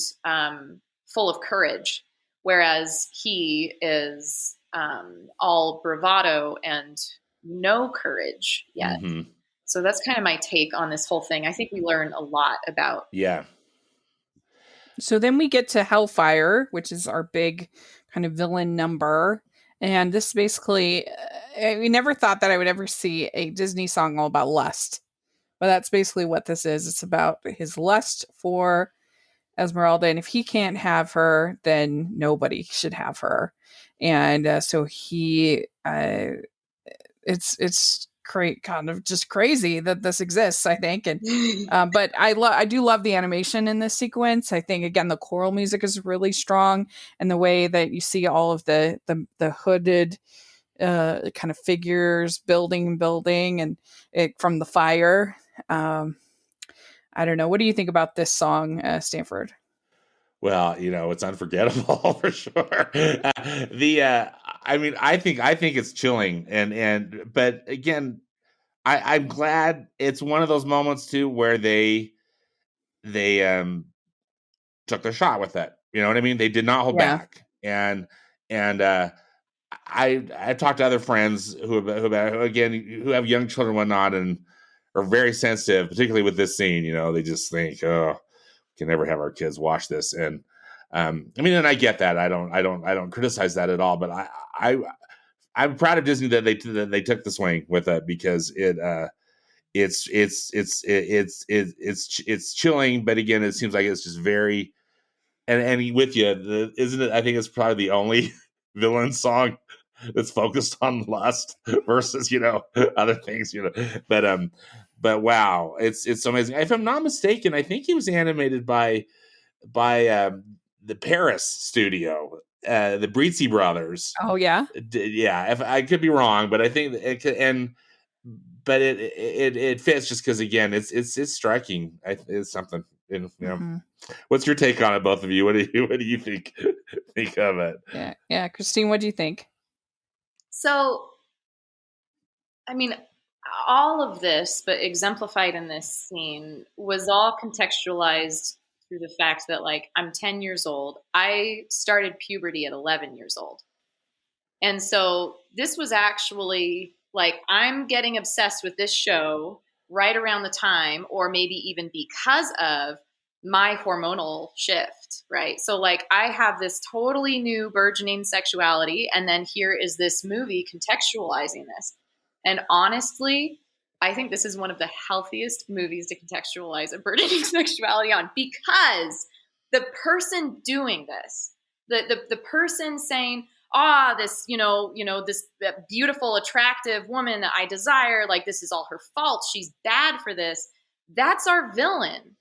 full of courage, whereas he is all bravado and no courage yet. So that's kind of my take on this whole thing. I think we learn a lot about. Yeah. So then we get to Hellfire, which is our big kind of villain number. And this basically, we never thought that I would ever see a Disney song all about lust. But that's basically what this is. It's about his lust for Esmeralda. And if he can't have her, then nobody should have her. And so he, it's kind of just crazy that this exists, I think. And but I do love the animation in this sequence. I think again the choral music is really strong, and the way that you see all of the hooded kind of figures building and it from the fire. I don't know. What do you think about this song, Stanford? Well, it's unforgettable for sure. I think it's chilling, but again, I'm glad it's one of those moments too where they took their shot with it. You know what I mean? They did not hold back, and I've talked to other friends who have young children and whatnot, and are very sensitive, particularly with this scene. They just think, oh, we can never have our kids watch this. And I mean, and I get that. I don't criticize that at all. But I'm proud of Disney that they took the swing with it, because it's chilling. But again, it seems like it's just very, and with you, isn't it? I think it's probably the only villain song that's focused on lust versus other things. But wow, it's amazing. If I'm not mistaken, I think he was animated by the Paris studio, the Brizzi brothers. Oh yeah, yeah. If I could be wrong, but I think it could, but it fits just because, again, it's striking. It's something. Mm-hmm. What's your take on it, both of you? What do you think of it? Yeah, Christine, what do you think? So, I mean, all of this, but exemplified in this scene, was all contextualized through the fact that, like, I'm 10 years old. I started puberty at 11 years old. And so this was actually like, I'm getting obsessed with this show right around the time, or maybe even because of my hormonal shift, right? So like, I have this totally new burgeoning sexuality, and then here is this movie contextualizing this. And honestly, I think this is one of the healthiest movies to contextualize a burgeoning sexuality on, because the person doing this, the person saying, this, this beautiful, attractive woman that I desire, like, this is all her fault, she's bad for this. That's our villain.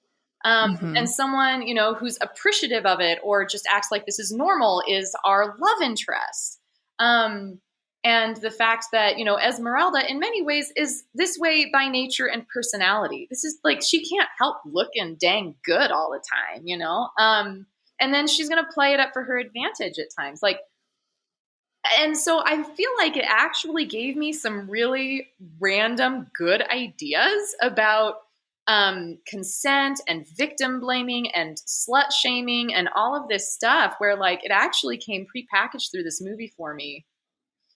And someone, who's appreciative of it or just acts like this is normal is our love interest. And the fact that, Esmeralda in many ways is this way by nature and personality. This is like, she can't help looking dang good all the time, and then she's going to play it up for her advantage at times. Like, and so I feel like it actually gave me some really random good ideas about consent and victim blaming and slut shaming and all of this stuff, where like it actually came prepackaged through this movie for me.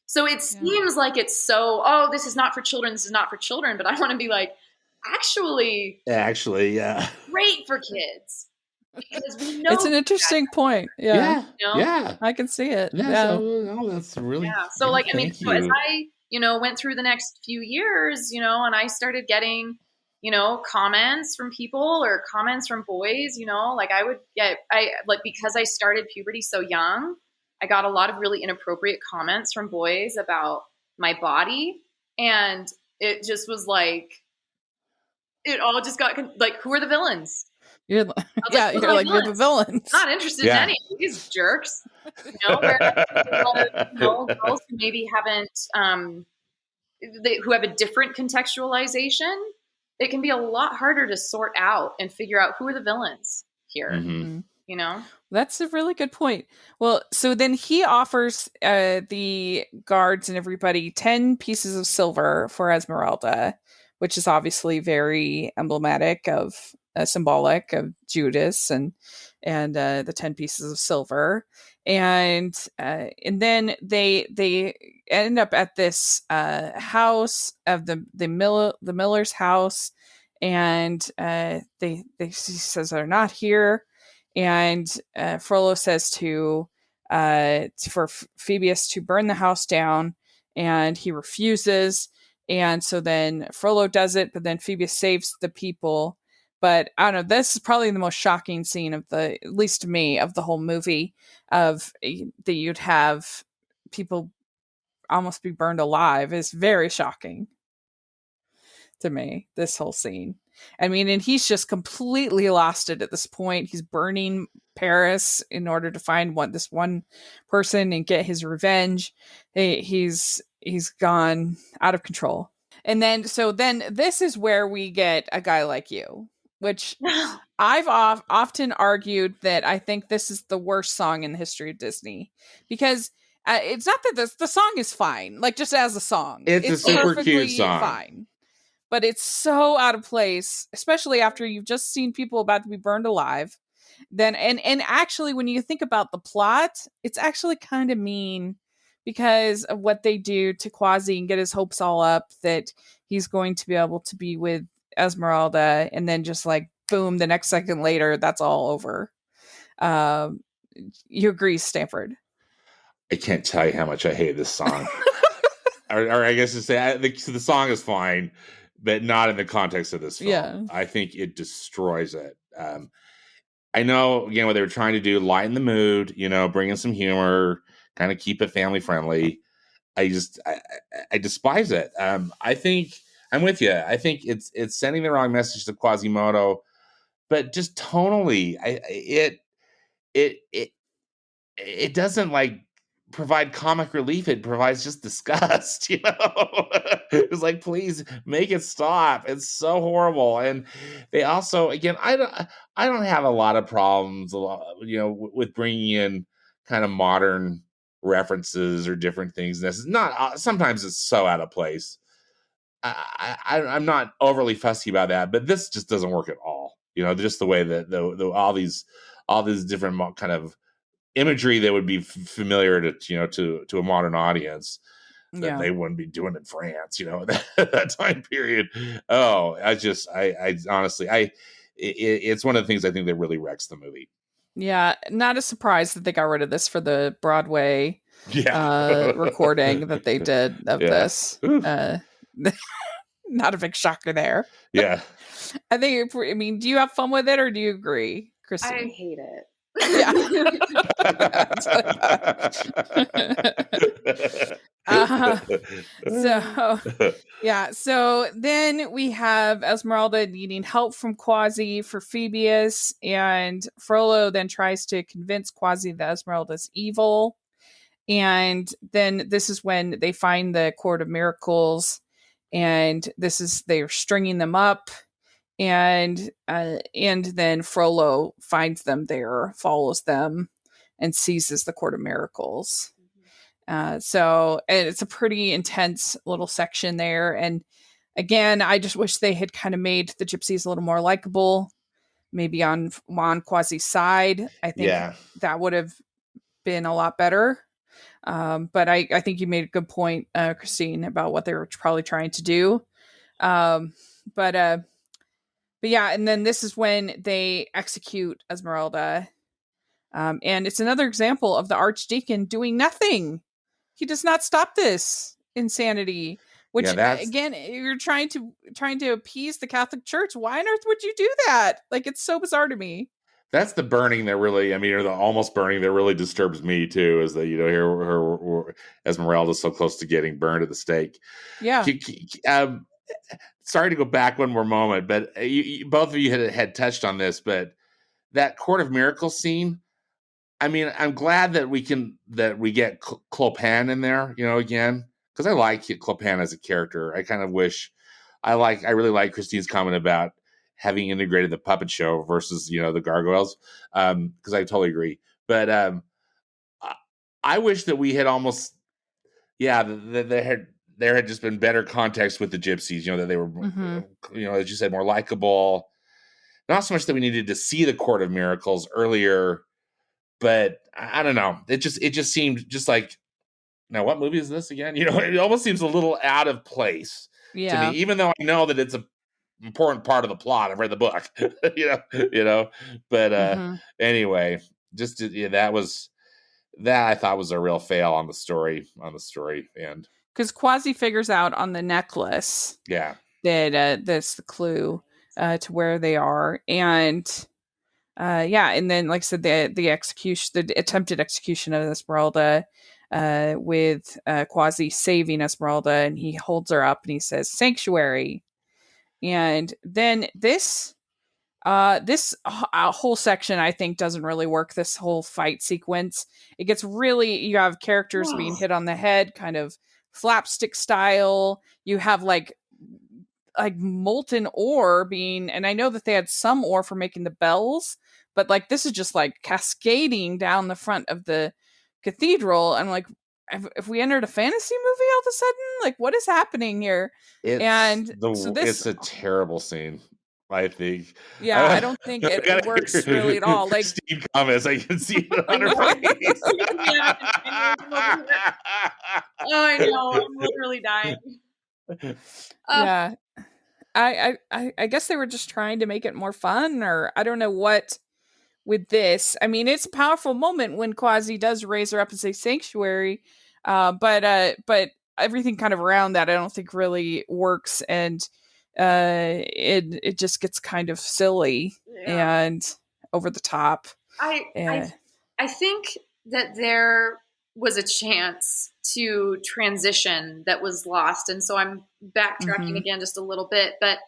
So it seems like it's so, this is not for children, this is not for children. But I want to be like, actually, yeah, great for kids. Because we know it's an interesting point. Yeah. Yeah. I can see it. Yeah. So, that's really. Yeah. So like, I mean, so as I, went through the next few years, and I started getting, comments from people or comments from boys, like I would get, because I started puberty so young, I got a lot of really inappropriate comments from boys about my body. And it just was like, it all just got like, who are the villains? You're like, you're the villains. Not interested in any of these jerks. Whereas a lot of girls who maybe haven't, who have a different contextualization, it can be a lot harder to sort out and figure out who are the villains here. Mm-hmm. That's a really good point. Well, so then he offers the guards and everybody 10 pieces of silver for Esmeralda, which is obviously very emblematic of symbolic of Judas and the 10 pieces of silver. And then they end up at this house of the miller's house, and he says they're not here. And Frollo says for Phoebus to burn the house down, and he refuses. And so then Frollo does it, but then Phoebus saves the people. But I don't know, this is probably the most shocking scene at least to me, of the whole movie, of that you'd have people almost be burned alive. Is very shocking to me, this whole scene. I mean, and he's just completely lost it at this point. He's burning Paris in order to find this one person and get his revenge. He's gone out of control. And then this is where we get A Guy Like You, which I've often argued that I think this is the worst song in the history of Disney, because it's not that the song is fine, like just as a song, it's a super cute song, fine. But it's so out of place, especially after you've just seen people about to be burned alive. Then and actually, when you think about the plot, it's actually kind of mean, because of what they do to Quasi and get his hopes all up that he's going to be able to be with Esmeralda, and then just like boom, the next second later, that's all over. You agree, Stanford? I can't tell you how much I hate this song. or I guess to say the song is fine, but not in the context of this film. Yeah. I think it destroys it. I know, again, what they were trying to do, lighten the mood, bring in some humor, kind of keep it family friendly. I despise it. I think I'm with you. I think it's sending the wrong message to Quasimodo, but just tonally, it doesn't like provide comic relief. It provides just disgust. It's like, please make it stop. It's so horrible. And they also, again, I don't have a lot of problems, with bringing in kind of modern references or different things. This is not, sometimes it's so out of place. I'm not overly fussy about that, but this just doesn't work at all. Just the way that all these different kind of imagery that would be familiar to a modern audience that they wouldn't be doing in France, that time period. Oh, I honestly, it's one of the things I think that really wrecks the movie. Yeah, not a surprise that they got rid of this for the Broadway recording that they did of this. Not a big shocker there. Yeah. I mean, do you have fun with it, or do you agree, Christine? I hate it. So then we have Esmeralda needing help from Quasi for Phoebus, and Frollo then tries to convince Quasi that Esmeralda's evil. And then this is when they find the Court of Miracles, and they're stringing them up. And then Frollo finds them there, follows them, and seizes the Court of Miracles. So it's a pretty intense little section there. And again, I just wish they had kind of made the gypsies a little more likable, maybe on Quasi's side. I think that would have been a lot better. But I think you made a good point, Christine, about what they were probably trying to do. But yeah, and then this is when they execute Esmeralda. And it's another example of the Archdeacon doing nothing. He does not stop this insanity. Which, again, you're trying to appease the Catholic Church. Why on earth would you do that? Like, it's so bizarre to me. That's the burning that really, or the almost burning that really disturbs me too, is that, her Esmeralda's so close to getting burned at the stake. Yeah. Sorry to go back one more moment, but both of you had touched on this, but that Court of Miracles scene, I mean, I'm glad that we get Clopin in there, again, because I like Clopin as a character. I kind of wish I really like Christine's comment about having integrated the puppet show versus, the gargoyles, because I totally agree. But I wish that we had almost, there had just been better context with the gypsies, that they were, as you said, more likable. Not so much that we needed to see the Court of Miracles earlier, but I don't know. It just seemed just like, now what movie is this again? It almost seems a little out of place to me, even though I know that it's an important part of the plot. I've read the book, But anyway, that I thought was a real fail on the story end. Because Quasi figures out on the necklace, that that's the clue to where they are, and and then, like I said, the attempted execution of Esmeralda, with Quasi saving Esmeralda, and he holds her up and he says "Sanctuary," and then this whole section, I think, doesn't really work. This whole fight sequence, it gets really, you have characters being hit on the head, kind of slapstick style. You have like molten ore being, and I know that they had some ore for making the bells, but like this is just like cascading down the front of the cathedral. I'm like, if we entered a fantasy movie all of a sudden, like what is happening here? It's a terrible scene. I think. Yeah, I don't think I it gotta works hear really at all. Like, Steve comments. I can see it on her face. Oh, I know. I'm literally dying. yeah, I guess they were just trying to make it more fun, or I don't know what with this. I mean, it's a powerful moment when Quasi does raise her up as a sanctuary, but everything kind of around that I don't think really works, and it just gets kind of silly and over the top. I I think that there was a chance to transition that was lost, and so I'm backtracking again just a little bit, but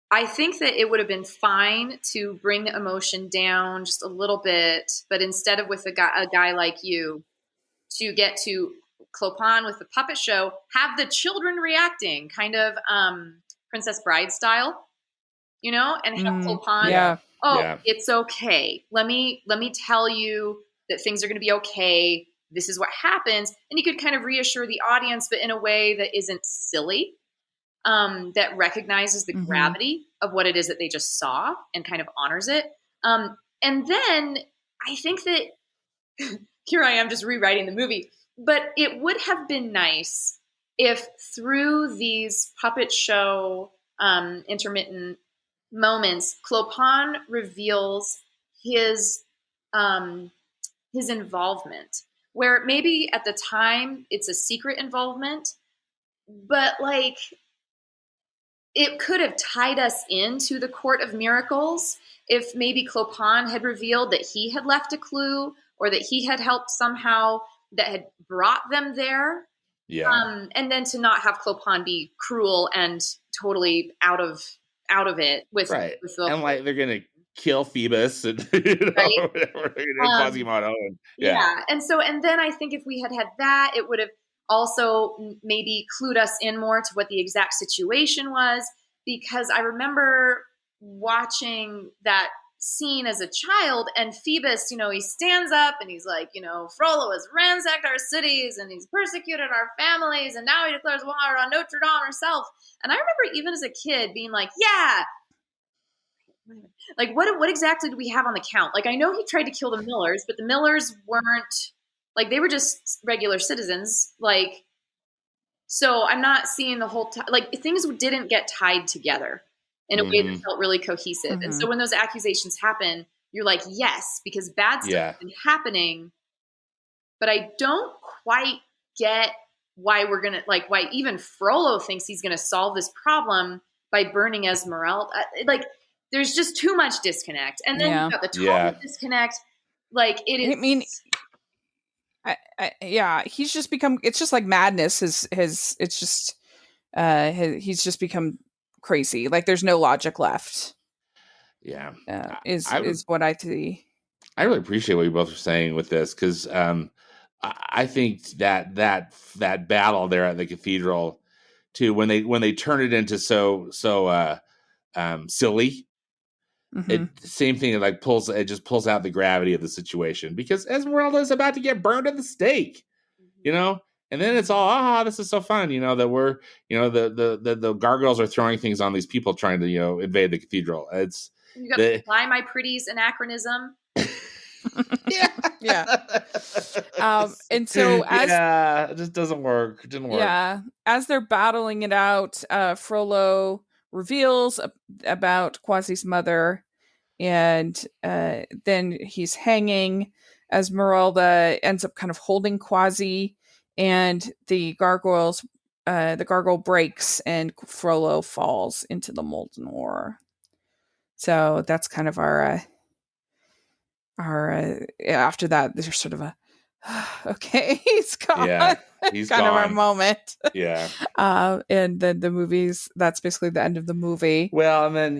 I think that it would have been fine to bring the emotion down just a little bit, but instead of with a guy like you, to get to Clopin with the puppet show, have the children reacting, kind of Princess Bride style, and have Clopin. It's okay. Let me tell you that things are going to be okay. This is what happens, and you could kind of reassure the audience, but in a way that isn't silly. That recognizes the gravity of what it is that they just saw and kind of honors it. And then I think that here I am just rewriting the movie, but it would have been nice if through these puppet show intermittent moments, Clopin reveals his involvement, where maybe at the time it's a secret involvement, but like it could have tied us into the Court of Miracles if maybe Clopin had revealed that he had left a clue or that he had helped somehow that had brought them there. Yeah. And then to not have Clopin be cruel and totally out of it with and like they're gonna kill Phoebus and whatever, Quasimodo. And then I think if we had that, it would have also maybe clued us in more to what the exact situation was, because I remember watching that scene as a child, and Phoebus, he stands up and he's like, Frollo has ransacked our cities and he's persecuted our families, and now he declares war on Notre Dame herself. And I remember even as a kid being like, yeah, like what exactly do we have on the count? Like, I know he tried to kill the Millers, but the Millers weren't, like, they were just regular citizens. Like, so I'm not seeing the whole time. Like, things didn't get tied together in a way that felt really cohesive. And so when those accusations happen, you're like, yes, because bad stuff has been happening. But I don't quite get why we're going to, like, why even Frollo thinks he's going to solve this problem by burning Esmeralda. Like, there's just too much disconnect. And then you've got the total disconnect. Like, it is. I mean, he's just become, it's just like madness. It's just, he's just become crazy. Like, there's no logic left. Yeah. Is what I see. I really appreciate what you both are saying with this, because I think that battle there at the cathedral too, when they turn it into so silly, same thing. It just pulls out the gravity of the situation, because Esmeralda is about to get burned at the stake, and then it's all, this is so fun, that we're, the gargoyles are throwing things on these people trying to, invade the cathedral. It's you got to fly my pretties anachronism. And so it just doesn't work. It didn't work. Yeah, as they're battling it out, Frollo reveals about Quasi's mother, and then he's hanging. Esmeralda ends up kind of holding Quasi, and the gargoyle breaks, and Frollo falls into the molten ore. So that's kind of our after that, there's sort of a okay, he's gone. Yeah, he's kind gone. of our moment. Yeah. And then the movies, that's basically the end of the movie. Well, and then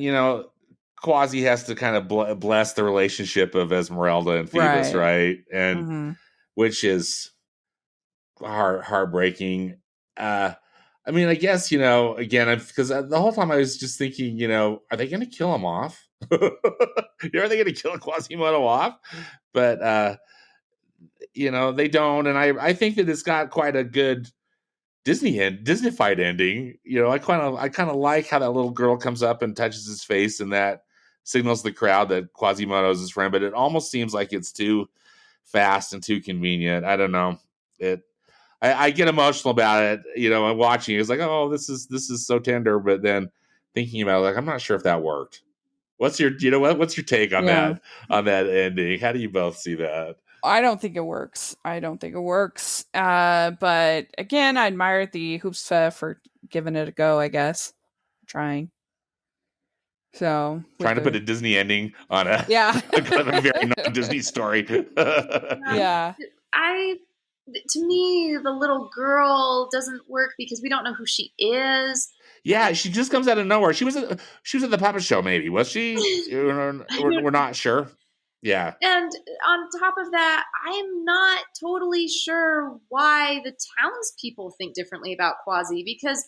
Quasi has to kind of bless the relationship of Esmeralda and Phoebus, right? And which is heartbreaking. I mean, I guess, again, because the whole time I was just thinking, are they going to kill him off? Are they going to kill Quasimodo off? But, they don't. And I think that it's got quite a good Disney-fied ending. I kind of like how that little girl comes up and touches his face, and that signals the crowd that Quasimodo is his friend. But it almost seems like it's too fast and too convenient. I don't know. I get emotional about it. And watching it, it's like, oh, this is so tender. But then thinking about it, like, I'm not sure if that worked. What's your take on that ending? How do you both see that? I don't think it works. But again, I admire the HUNCHBACK for giving it a go, I guess. Trying. So trying to put a Disney ending on a kind of a very non-Disney story. Yeah. To me, the little girl doesn't work because we don't know who she is. Yeah, she just comes out of nowhere. She was at the puppet show, maybe, was she? We're not sure. Yeah. And on top of that, I'm not totally sure why the townspeople think differently about Quasi, because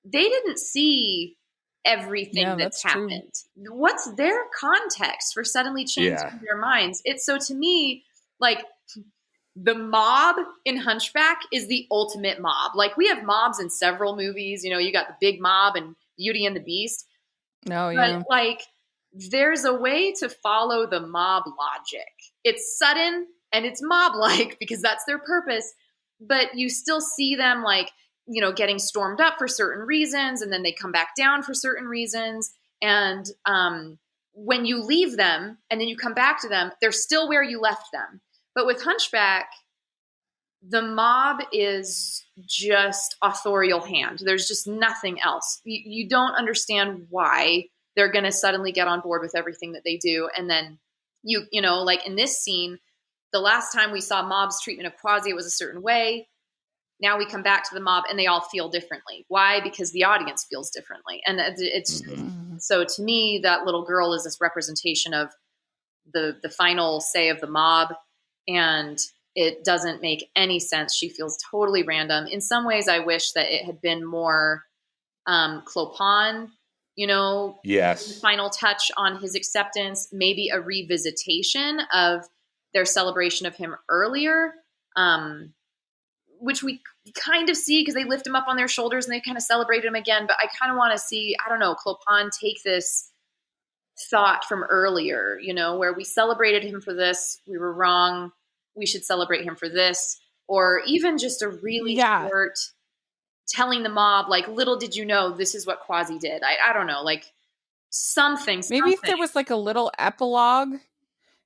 they didn't see everything that's happened. True. What's their context for suddenly changing their minds? It's so, to me, like, the mob in Hunchback is the ultimate mob. Like, we have mobs in several movies. You got the big mob and Beauty and the Beast. Oh, yeah. But, like, there's a way to follow the mob logic. It's sudden and it's mob-like because that's their purpose. But you still see them, like, getting stormed up for certain reasons, and then they come back down for certain reasons. And when you leave them and then you come back to them, they're still where you left them. But with Hunchback, the mob is just authorial hand. There's just nothing else. You don't understand why they're going to suddenly get on board with everything that they do. And then, like in this scene, the last time we saw mob's treatment of Quasi, it was a certain way. Now we come back to the mob and they all feel differently. Why? Because the audience feels differently. And it's so, to me, that little girl is this representation of the final say of the mob. And it doesn't make any sense. She feels totally random. In some ways, I wish that it had been more Clopin, yes, the final touch on his acceptance, maybe a revisitation of their celebration of him earlier, which we kind of see because they lift him up on their shoulders and they kind of celebrate him again. But I kind of want to see, I don't know, Clopin take this thought from earlier, where we celebrated him for this, we were wrong, we should celebrate him for this, or even just a really short telling the mob, like, little did you know this is what Quasi did. I don't know, like something. Maybe if there was like a little epilogue,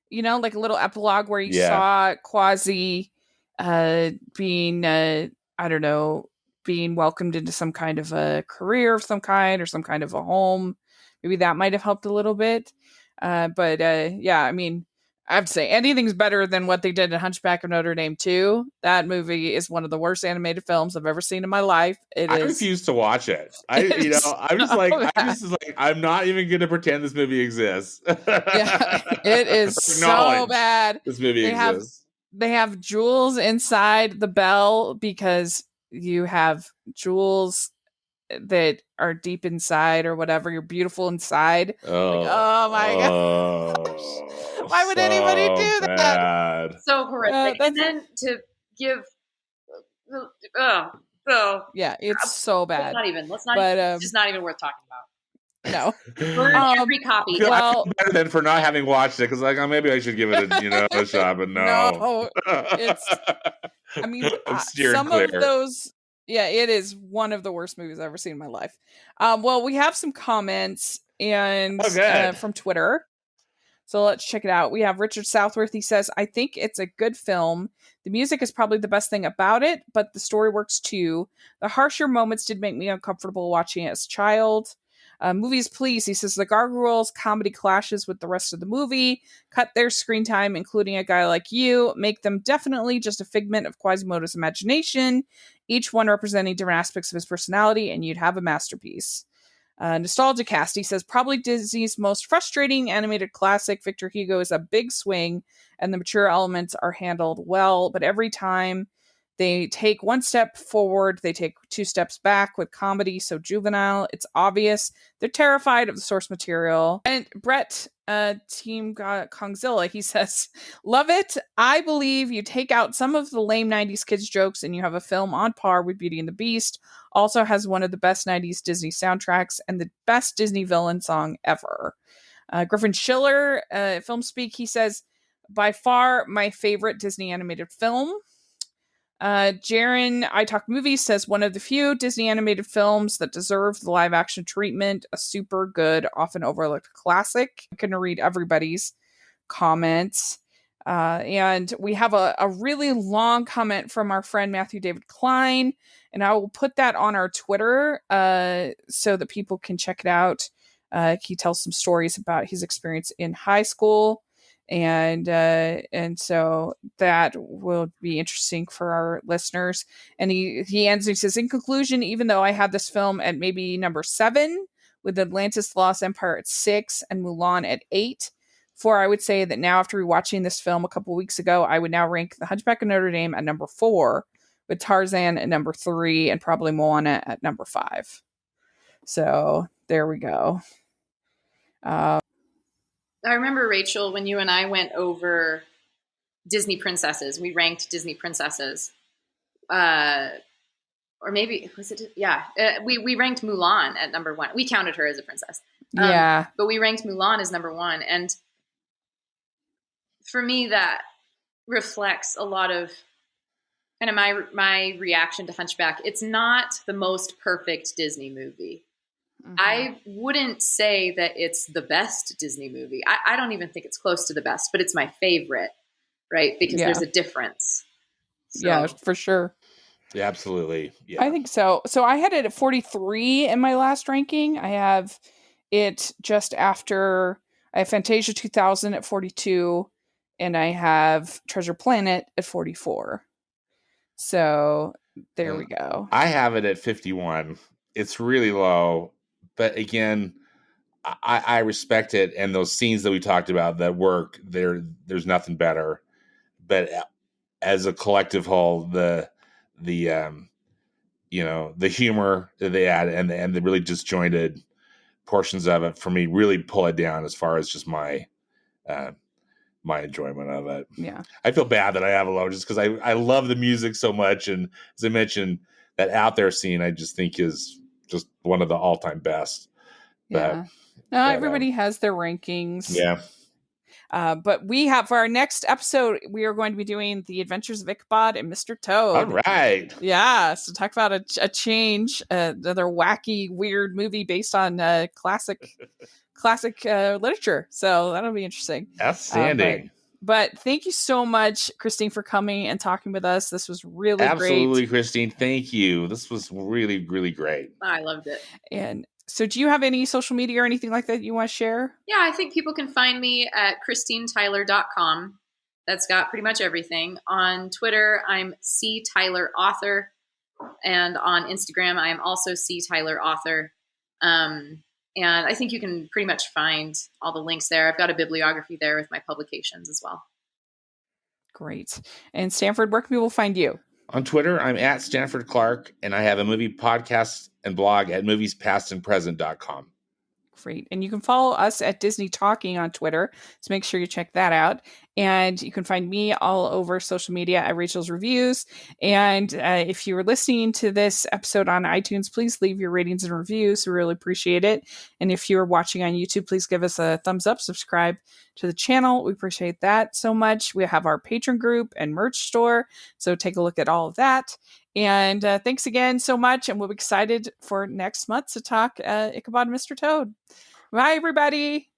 like a little epilogue where you saw Quasi being I don't know, being welcomed into some kind of a career of some kind or some kind of a home. Maybe that might have helped a little bit. But I mean, I have to say, anything's better than what they did in Hunchback of Notre Dame 2. That movie is one of the worst animated films I've ever seen in my life. I refuse to watch it. I'm just like, I'm not even going to pretend this movie exists. It is so bad. This movie exists. They have jewels inside the bell because you have jewels that are deep inside or whatever. You're beautiful inside. Oh my gosh. Why would anybody do that? So horrific. And then to give it's so bad. It's just not even worth talking about. No. Burn every copy. I feel better than for not having watched it, because maybe I should give it a shot, but no. I'm some clear. Of those. Yeah, it is one of the worst movies I've ever seen in my life. Well, we have some comments and from Twitter. So let's check it out. We have Richard Southworth. He says, I think it's a good film. The music is probably the best thing about it, but the story works too. The harsher moments did make me uncomfortable watching it as a child. Movies, please. He says the Gargoyles comedy clashes with the rest of the movie. Cut their screen time, including a guy like you. Make them definitely just a figment of Quasimodo's imagination, each one representing different aspects of his personality, and you'd have a masterpiece. Nostalgia Cast, he says, probably Disney's most frustrating animated classic. Victor Hugo is a big swing, and the mature elements are handled well, but every time They take one step forward, they take 2 steps back with comedy so juvenile, it's obvious. They're terrified of the source material. And Brett, Team Kongzilla, he says, love it. I believe you take out some of the lame 90s kids jokes and you have a film on par with Beauty and the Beast. Also has one of the best 90s Disney soundtracks and the best Disney villain song ever. Griffin Schiller, Film Speak, he says, by far my favorite Disney animated film. Jaren, I Talk Movies, says one of the few Disney animated films that deserve the live action treatment, a super good, often overlooked classic. I'm going to read everybody's comments. And we have a really long comment from our friend Matthew David Klein, and I will put that on our Twitter so that people can check it out. He tells some stories about his experience in high school. And so that will be interesting for our listeners. And he ends and he says, in conclusion, even though I had this film at maybe number 7, with Atlantis The Lost Empire at 6 and Mulan at 8, for I would say that now after rewatching this film a couple weeks ago, I would now rank The Hunchback of Notre Dame at number 4, with Tarzan at number 3, and probably Moana at number 5. So there we go. I remember, Rachel, when you and I went over Disney princesses, we ranked Disney princesses. Or maybe, was it? Yeah. We ranked Mulan at number 1. We counted her as a princess. Yeah. But we ranked Mulan as number 1. And for me, that reflects a lot of kind of my reaction to Hunchback. It's not the most perfect Disney movie. Mm-hmm. I wouldn't say that it's the best Disney movie. I don't even think it's close to the best, but it's my favorite, right? Because there's a difference. So. Yeah, for sure. Yeah, absolutely. Yeah. I think so. So I had it at 43 in my last ranking. I have it just after, I have Fantasia 2000 at 42, and I have Treasure Planet at 44. So there we go. I have it at 51. It's really low. But again, I respect it, and those scenes that we talked about that work, there's nothing better. But as a collective whole, the humor that they add and the really disjointed portions of it for me really pull it down as far as just my enjoyment of it. Yeah, I feel bad that I have it low just because I love the music so much, and as I mentioned, that Out There scene I just think is just one of the all-time best. Yeah. Everybody has their rankings. Yeah. But we have, for our next episode, we are going to be doing The Adventures of Ikbod and Mr. Toad. All right. Yeah. So talk about a change, another wacky, weird movie based on classic literature. So that'll be interesting. Outstanding. But thank you so much, Christine, for coming and talking with us. This was really great. Absolutely, Christine. Thank you. This was really, really great. I loved it. And so do you have any social media or anything like that you want to share? Yeah, I think people can find me at christinetyler.com. That's got pretty much everything. On Twitter, I'm C. Tyler Author. And on Instagram, I am also C. Tyler Author. And I think you can pretty much find all the links there. I've got a bibliography there with my publications as well. Great. And Stanford, where can people find you? On Twitter, I'm at Stanford Clark, and I have a movie podcast and blog at moviespastandpresent.com. Great. And you can follow us at Disney Talking on Twitter. So make sure you check that out. And you can find me all over social media at Rachel's Reviews. And if you are listening to this episode on iTunes, please leave your ratings and reviews. We really appreciate it. And if you're watching on YouTube, please give us a thumbs up, subscribe to the channel. We appreciate that so much. We have our patron group and merch store. So take a look at all of that. And thanks again so much. And we'll be excited for next month to talk Ichabod and Mr. Toad. Bye, everybody.